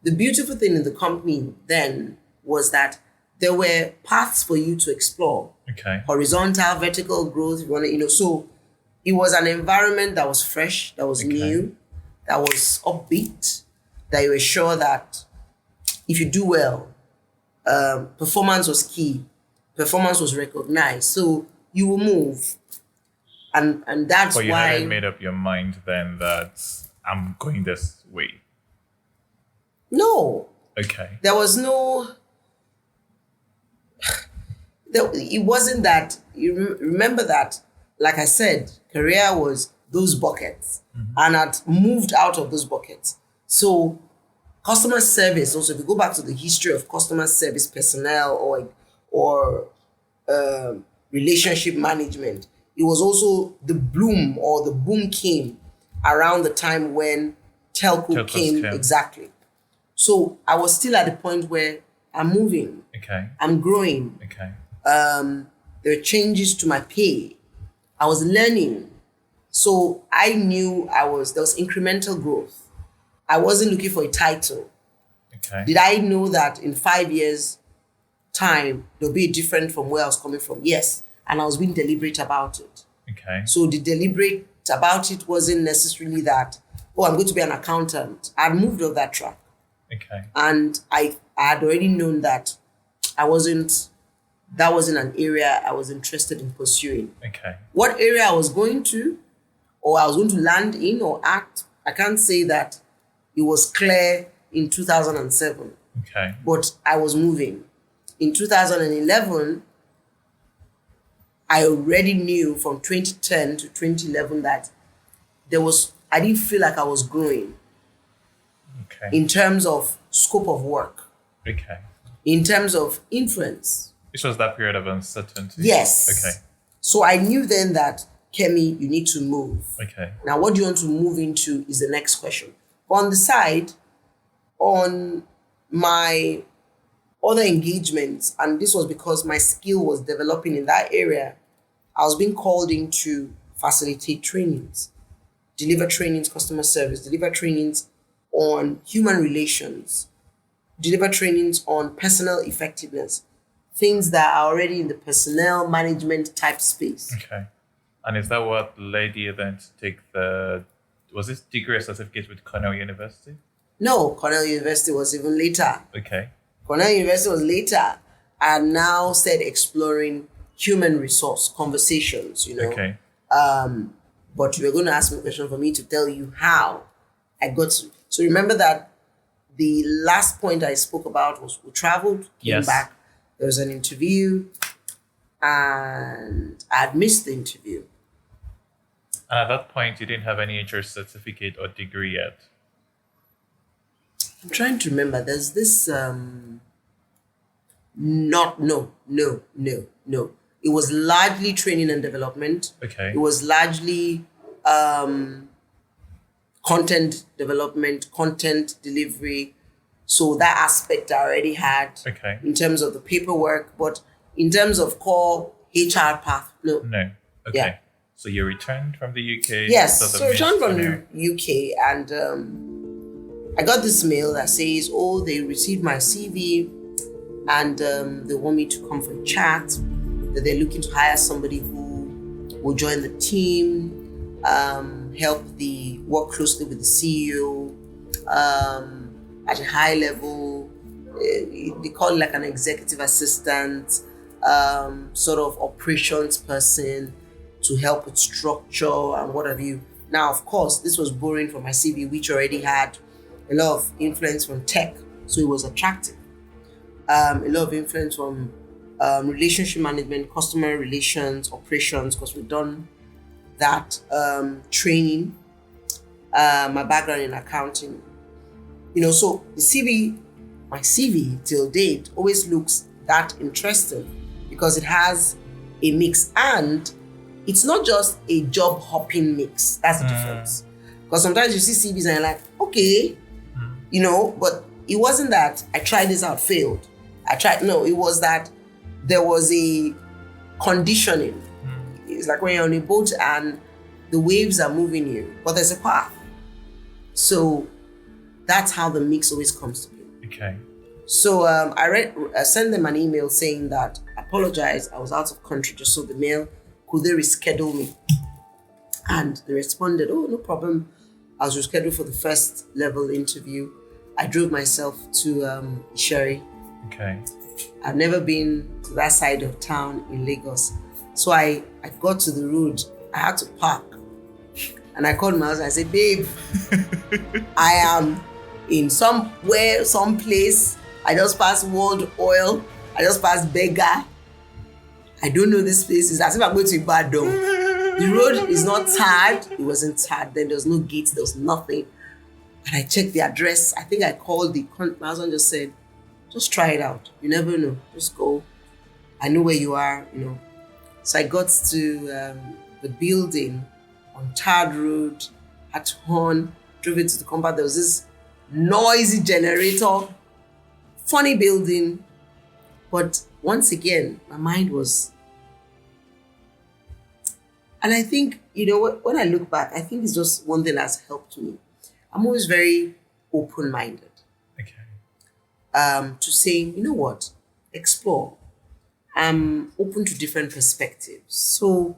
the beautiful thing in the company then was that there were paths for you to explore. Okay. Horizontal, vertical growth, if you want to, so it was an environment that was fresh, that was new, that was upbeat, that you were sure that if you do well, performance was key, performance was recognized, so you will move. And that's why... But you hadn't made up your mind then that I'm going this way. No. Okay. There was no... It wasn't that... You remember that, like I said, career was those buckets. Mm-hmm. And I'd moved out of those buckets. So customer service, also, if you go back to the history of customer service personnel or relationship management, it was also the boom came around the time when telco came. Exactly. So I was still at the point where I'm moving. Okay. I'm growing. Okay. There were changes to my pay. I was learning. So I knew there was incremental growth. I wasn't looking for a title. Okay. Did I know that in 5 years' time, there'll be different from where I was coming from? Yes. And I was being deliberate about it. Okay. So the deliberate about it wasn't necessarily that, I'm going to be an accountant. I moved off that track. Okay. And I had already known that that wasn't an area I was interested in pursuing. Okay. What area I was going to, or I was going to land in or act, I can't say that it was clear in 2007. Okay. But I was moving. In 2011, I already knew from 2010 to 2011 that I didn't feel like I was growing. Okay. In terms of scope of work. Okay. In terms of influence. This was that period of uncertainty? Yes. Okay. So I knew then that, Kemi, you need to move. Okay. Now, what do you want to move into is the next question. On the side, on my other engagements, and this was because my skill was developing in that area, I was being called in to facilitate trainings, deliver trainings, customer service, deliver trainings on human relations, deliver trainings on personal effectiveness, things that are already in the personnel management type space. Okay. And is that what led you then to take was this degree or certificate with Cornell University? No, Cornell University was even later. Okay. Cornell University was later. I now started exploring human resource conversations, Okay. But you were going to ask me a question for me to tell you how I got to. So remember that the last point I spoke about was we traveled, came Yes. back, there was an interview, and I had missed the interview. And at that point, you didn't have any HR certificate or degree yet. I'm trying to remember. There's this no. It was largely training and development. Okay. It was largely content development, content delivery. So that aspect I already had Okay. in terms of the paperwork, but in terms of core HR path, no. No. Okay. Yeah. So you returned from the UK. Yes, sort of so I returned from mid- the UK and I got this mail that says, oh, they received my CV and they want me to come for a chat, that they're looking to hire somebody who will join the team, work closely with the CEO at a high level. They call it like an executive assistant, sort of operations person to help with structure and what have you. Now, of course, this was borrowing from my CV, which already had a lot of influence from tech, so it was attractive. A lot of influence from relationship management, customer relations, operations, because we've done that training. My background in accounting, so my CV till date always looks that interesting because it has a mix, and it's not just a job hopping mix. That's the difference. Because sometimes you see CVs and you're like, okay, but it wasn't that I tried this out, failed. It was that there was a conditioning. It's like when you're on a boat and the waves are moving you, but there's a path. So that's how the mix always comes to be. Okay. So I sent them an email saying that, apologize, I was out of country, just so the mail, could they reschedule me? And they responded, oh, no problem. I was rescheduled for the first level interview. I drove myself to Sherry. Okay. I've never been to that side of town in Lagos. So I got to the road. I had to park. And I called my husband. I said, babe, I am in some place. I just passed World Oil. I just passed Beggar. I don't know this place. It's as if I'm going to Ibadan. The road is not tarred. It wasn't tarred. Then there was no gates. There was nothing. And I checked the address. I think I called my husband just said, just try it out. You never know. Just go. I know where you are, So I got to the building on tarred road, had to horn, drove into the compound. There was this noisy generator, funny building. But once again, my mind was, and I think, when I look back, I think it's just one thing that's helped me. I'm always very open-minded. Okay. To saying, what, explore. I'm open to different perspectives. So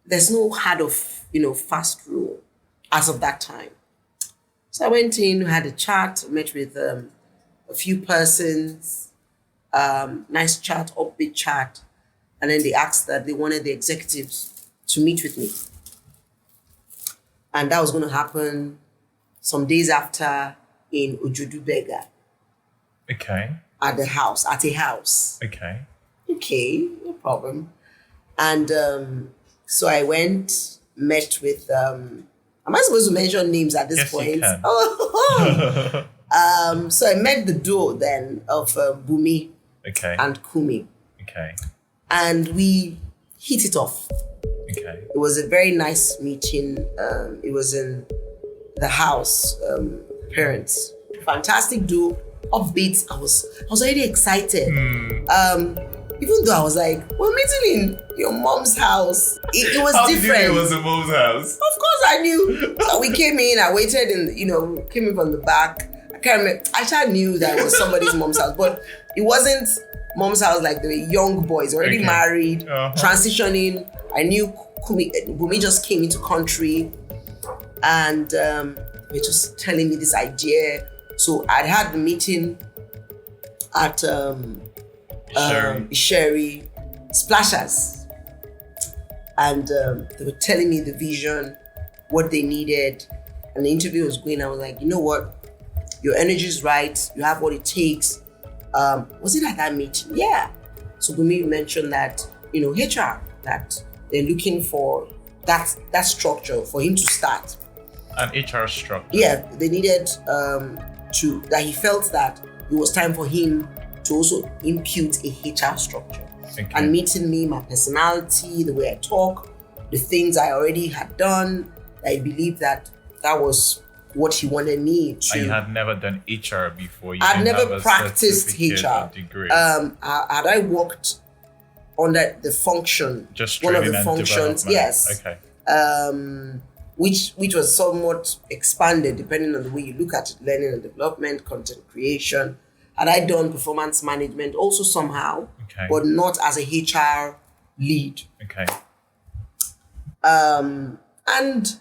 there's no hard fast rule as of that time. So I went in, had a chat, met with a few persons, nice chat, upbeat chat. And then they asked that they wanted the executives to meet with me. And that was going to happen some days after in Ojudu Bega. Okay. At a house. Okay. Okay, no problem. And so I went, met with, am I supposed to mention names at this Yes, point? you can. So I met the duo then of Bumi Okay. and Kumi. Okay. And we hit it off. Okay. It was a very nice meeting. It was in the house, parents. Fantastic duo, upbeat. I was already excited. Even though I was like, we're meeting in your mom's house. It was How different. did you know it was a mom's house? Of course I knew. So we came in, I waited and, came in from the back. I can't remember. I just knew that it was somebody's mom's house, but it wasn't mom's house like the young boys, already Okay. married, Uh-huh. transitioning. I knew Bumi just came into country and they were just telling me this idea. So I'd had the meeting at Sherry. Sherry. splashers. And they were telling me the vision, what they needed. And the interview was going. I was like, you know what? Your energy is right. You have what it takes. Was it at that meeting? Yeah. So Bumi mentioned that, HR, that they're looking for that structure for him to start. An HR structure. Yeah, they needed that he felt that it was time for him to also impute a HR structure. Okay. And meeting me, my personality, the way I talk, the things I already had done, I believed that was what he wanted me to. And you had never done HR before. I'd never practiced HR. Degree. Had I worked under the function, just one of training the and functions, development. yes. Okay. Which was somewhat expanded depending on the way you look at it, learning and development, content creation. Had I done performance management also somehow, okay, but not as a HR lead. Okay. And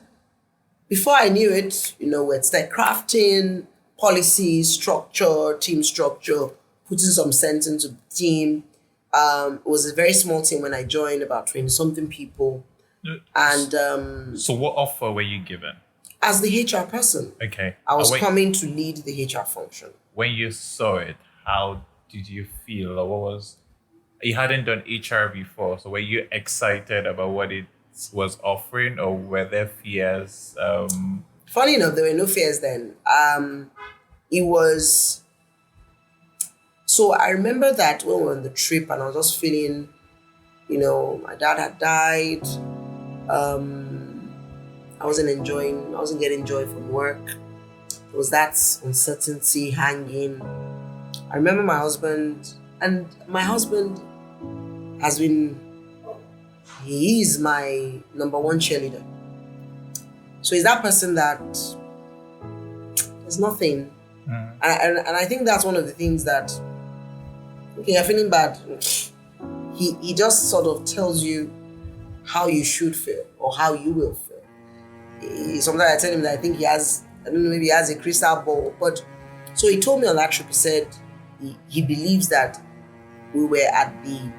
before I knew it, we'd start crafting policy, structure, team structure, putting some sense into the team. It was a very small team when I joined, about 20-something people. And so what offer were you given? As the HR person. Okay. I was coming to lead the HR function. When you saw it, how did you feel? Or what was, you hadn't done HR before, so were you excited about what it was offering, or were there fears? Funny enough, there were no fears then. It was, so I remember that when we were on the trip and I was just feeling, my dad had died. I wasn't getting joy from work. There was that uncertainty hanging. I remember my husband he is my number one cheerleader. So he's that person that there's nothing. And I think that's one of the things that, okay, you're feeling bad. He just sort of tells you how you should feel or how you will feel. Sometimes I tell him that I think he has, maybe he has a crystal ball. But so he told me on that trip, he said he believes that we were at the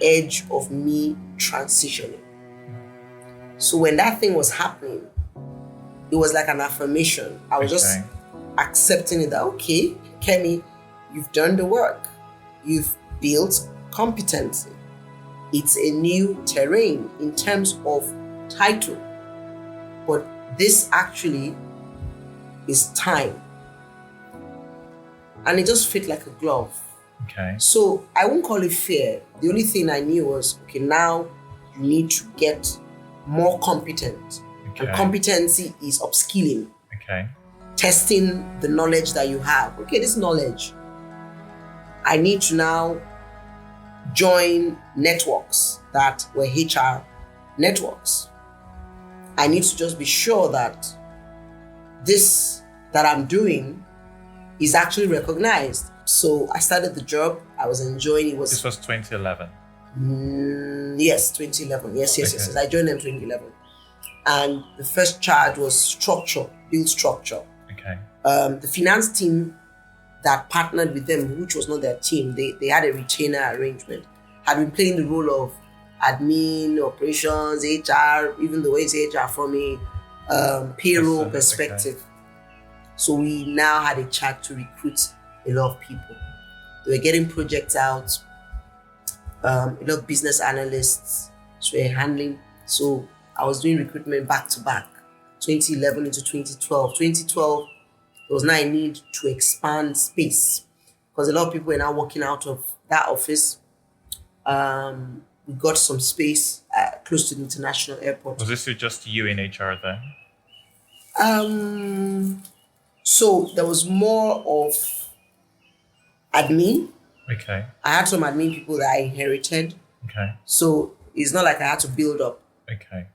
edge of me transitioning. So when that thing was happening, it was like an affirmation. I was just accepting it that, okay, Kemi, you've done the work. You've built competency. It's a new terrain in terms of title. But this actually is time. And it just fit like a glove. Okay. So I won't call it fear. The only thing I knew was, okay, now you need to get more competent. Okay. And competency is upskilling. Okay. Testing the knowledge that you have. Okay, this knowledge, I need to now join networks that were HR networks. I need to just be sure that this that I'm doing is actually recognized. So I started the job. I was enjoying it. This was 2011. Yes, 2011. Yes. I joined them 2011. And the first charge was structure, build structure. Okay. The finance team that partnered with them, which was not their team, they had a retainer arrangement, had been playing the role of admin, operations, HR, even the way it's HR from a payroll perspective. Okay. So we now had a charge to recruit a lot of people. They were getting projects out, a lot of business analysts, so we're handling. So I was doing recruitment back to back, 2011 into 2012. 2012, there was now a need to expand space because a lot of people were now working out of that office. We got some space close to the international airport. Was this just you in HR then? So there was more of admin. Okay. I had some admin people that I inherited. Okay. So it's not like I had to build up. Okay.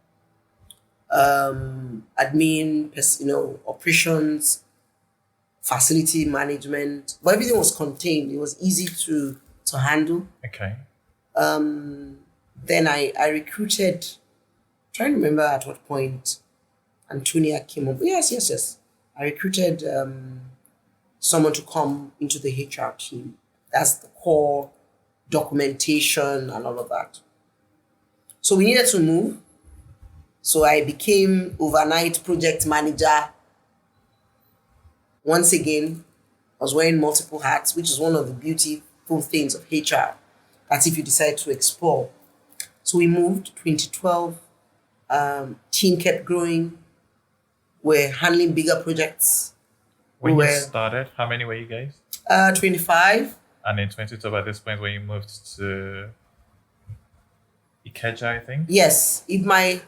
Admin, operations, facility management, but everything was contained. It was easy to handle. Okay. Then I recruited, trying to remember at what point Antonia came up. Yes. I recruited someone to come into the HR team. That's the core documentation and all of that. So we needed to move. So I became overnight project manager. Once again, I was wearing multiple hats, which is one of the beautiful things of HR. That's if you decide to explore. So we moved 2012. Team kept growing. We're handling bigger projects. When you started, how many were you guys? 25. And in 2012, at this point, when you moved to Ikeja, I think? Yes. If my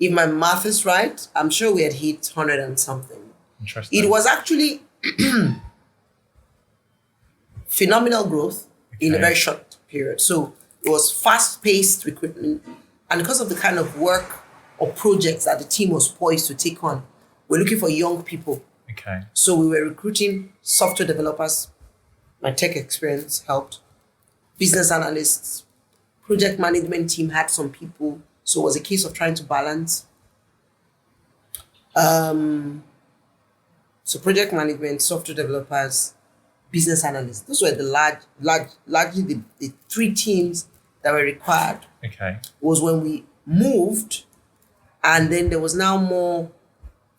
math is right, I'm sure we had hit 100 and something. Interesting. It was actually phenomenal growth in a very short period. So it was fast-paced recruitment. And because of the kind of work or projects that the team was poised to take on, we're looking for young people. Okay. So we were recruiting software developers. My tech experience helped. Business analysts. Project management team had some people. So it was a case of trying to balance. So project management, software developers, business analysts. Those were the largely the three teams that were required. Okay. Was when we moved, and then there was now more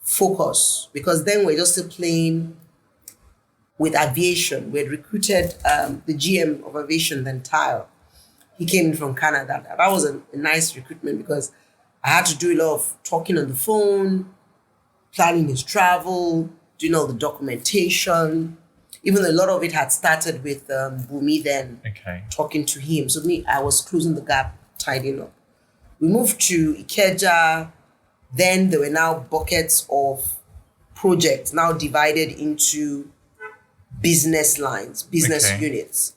focus, because then we're just still playing with aviation. We had recruited the GM of aviation, then Tile. He came in from Canada. That was a nice recruitment because I had to do a lot of talking on the phone, planning his travel, doing all the documentation. Even though a lot of it had started with Bumi then, talking to him. So I was closing the gap, tidying up. We moved to Ikeja. Then there were now buckets of projects now divided into business lines, business units.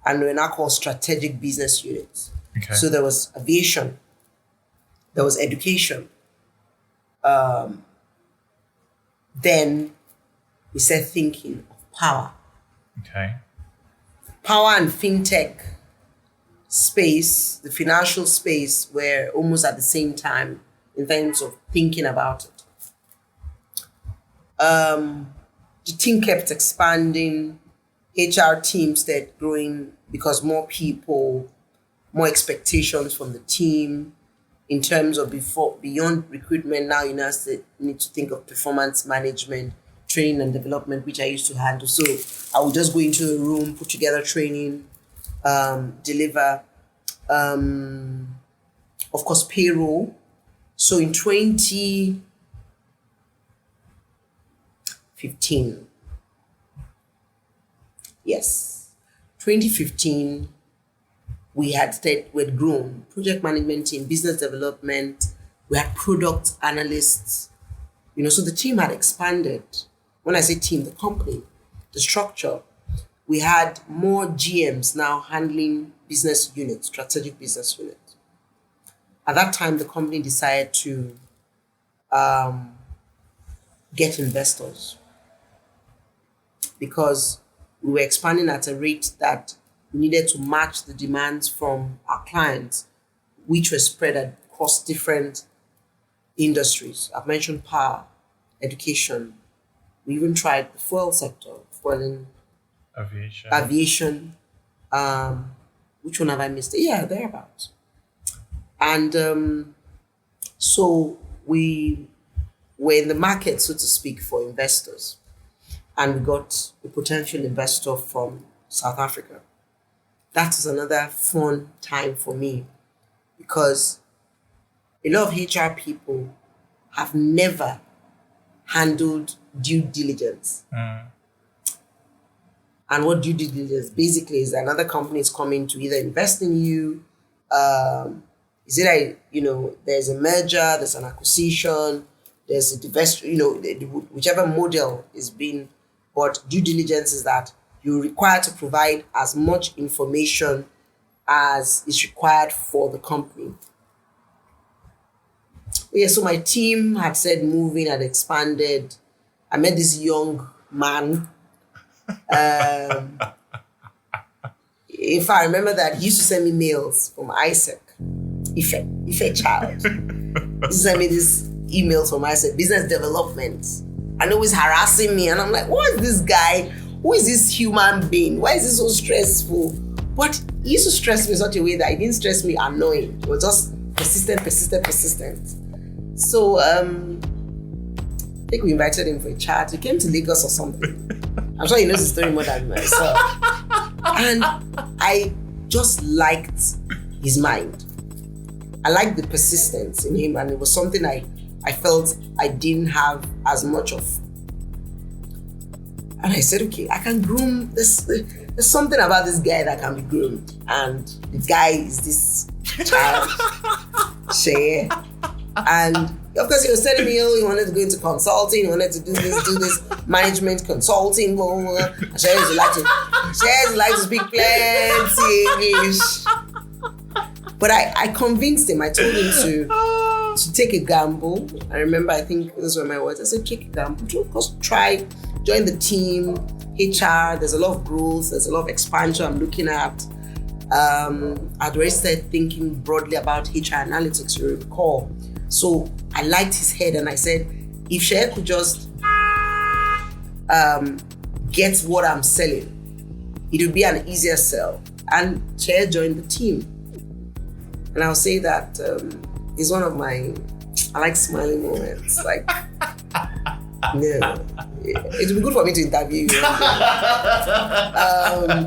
And we're now called strategic business units. Okay. So there was aviation, there was education. Then we started thinking of power. Okay. Power and fintech space, the financial space, were almost at the same time in terms of thinking about it. The team kept expanding. HR teams started growing because more people, more expectations from the team in terms of beyond recruitment. Now you need to think of performance management, training and development, which I used to handle. So I would just go into a room, put together training, deliver, of course, payroll. So in 2015, 2015, we'd grown. Project management team, business development, we had product analysts, so the team had expanded. When I say team, the company, the structure, we had more GMs now handling business units, strategic business units. At that time, the company decided to get investors because we were expanding at a rate that we needed to match the demands from our clients, which were spread across different industries. I've mentioned power, education. We even tried the fuel sector, fueling, aviation. Which one have I missed? Yeah, thereabouts. And so we were in the market, so to speak, for investors. And we got a potential investor from South Africa. That was another fun time for me because a lot of HR people have never handled due diligence. And what due diligence basically is, another company is coming to either invest in you. Is it there's a merger, there's an acquisition, there's a divestiture, whichever model is being. But due diligence is that you're required to provide as much information as is required for the company. So my team had said moving, had expanded. I met this young man. If I remember that, he used to send me mails from Isaac, Ife child. He used to send me these emails from Isaac, business development, and always harassing me. And I'm like, what is this guy who is this human being? Why is this so stressful? But he used to stress me in such a way that it didn't stress me annoying. It was just persistent. So I think we invited him for a chat. He came to Lagos or something. I'm sure he knows the story more than myself. And I just liked his mind. I liked the persistence in him, and it was something I felt I didn't have as much of. And I said, okay, I can groom this. There's something about this guy that can be groomed. And the guy is this child, Shea. And of course, he was telling me, he wanted to go into consulting, he wanted to do this management consulting, blah, blah, blah. And Shea used to like to speak plenty English. But I convinced him. I told him to take a gamble. I remember, I think those were my words. I said, take a gamble. Just try, join the team, HR. There's a lot of growth. There's a lot of expansion I'm looking at. I'd already started thinking broadly about HR analytics, you recall. So I liked his head, and I said, if Shea could just get what I'm selling, it would be an easier sell. And Shea joined the team. And I'll say that it's one of my, I like smiling moments. Like, yeah, it would be good for me to interview you.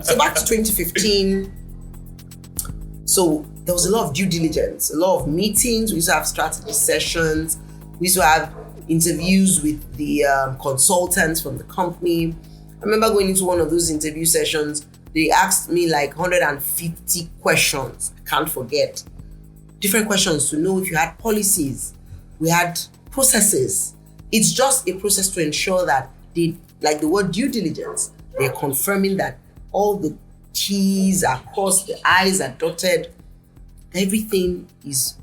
So back to 2015. So there was a lot of due diligence, a lot of meetings. We used to have strategy sessions. We used to have interviews with the consultants from the company. I remember going into one of those interview sessions. They asked me like 150 questions. I can't forget. Different questions to know if you had policies. We had processes. It's just a process to ensure that they, like the word due diligence, they're confirming that all the T's are crossed, the I's are dotted. Everything is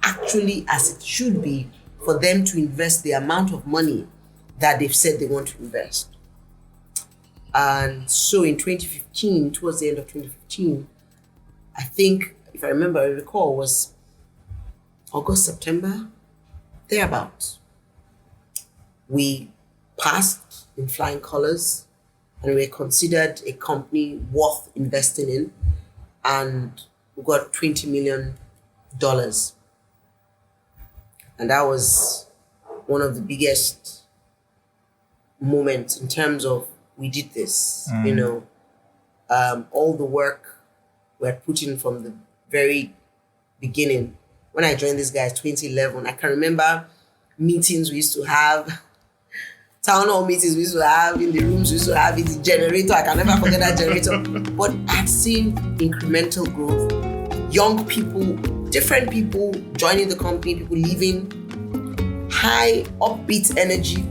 actually as it should be for them to invest the amount of money that they've said they want to invest. And so in 2015, towards the end of 2015, I think, if I remember, I recall, was August, September, thereabouts. We passed in flying colors, and we were considered a company worth investing in, and we got $20 million. And that was one of the biggest moments in terms of we did this, all the work we had put in from the very beginning. When I joined these guys, 2011, I can remember meetings we used to have, town hall meetings we used to have in the rooms, we used to have in the generator. I can never forget that generator. But I've seen incremental growth, young people, different people joining the company, people leaving, high upbeat energy.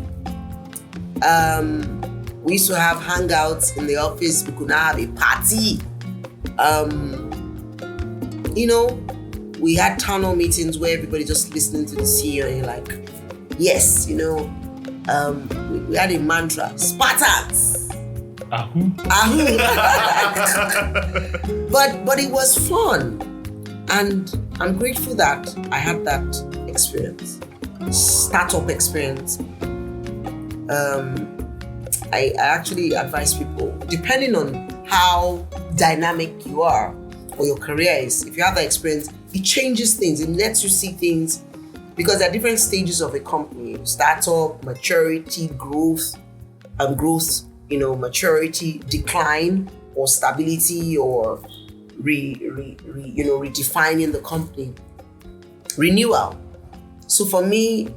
We used to have hangouts in the office. We could now have a party. We had town hall meetings where everybody just listening to the CEO and you're like, yes, we had a mantra, Spartans. Ahu. But it was fun. And I'm grateful that I had that experience, startup experience. I actually advise people, depending on how dynamic you are or your career is, if you have that experience, it changes things. It lets you see things because there are different stages of a company: startup, maturity, growth, maturity, decline, or stability, or redefining the company, renewal. So for me,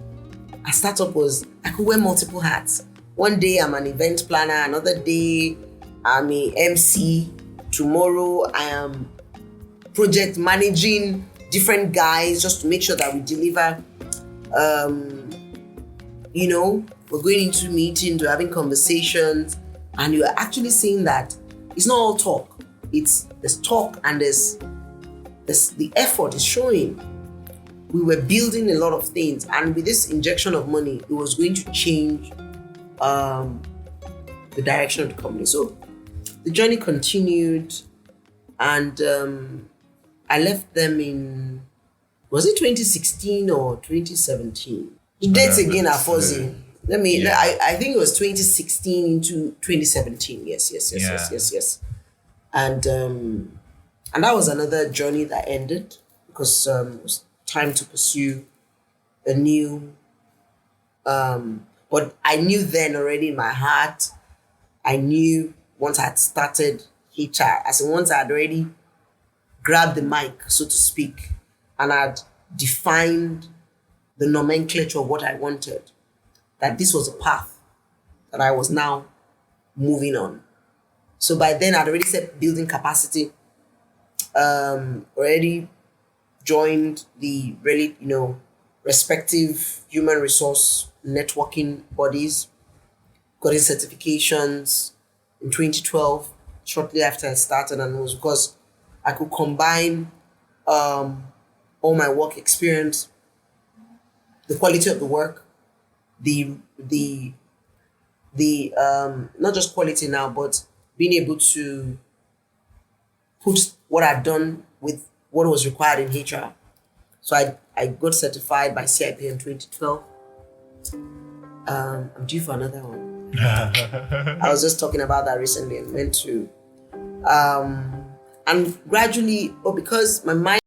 a startup was I could wear multiple hats. One day I'm an event planner, another day I'm a MC. Tomorrow I am project managing different guys just to make sure that we deliver. We're going into meetings, we're having conversations, and you're actually seeing that it's not all talk. There's talk and there's the effort is showing. We were building a lot of things, and with this injection of money, it was going to change the direction of the company. So the journey continued, and I left them in, was it 2016 or 2017? The dates again are fuzzy. I think it was 2016 into 2017. Yes. And that was another journey that ended because it was time to pursue a new. But I knew then already in my heart. I knew once I had started HR, as in once I had already grabbed the mic, so to speak, and I'd defined the nomenclature of what I wanted, that this was a path that I was now moving on. So by then I'd already said building capacity, already joined the really, respective human resource networking bodies, got in certifications in 2012, shortly after I started, and it was because I could combine all my work experience, the quality of the work, the not just quality now, but being able to put what I'd done with what was required in HR. So I got certified by CIPM 2012. I'm due for another one. I was just talking about that recently and went to and gradually, because my mind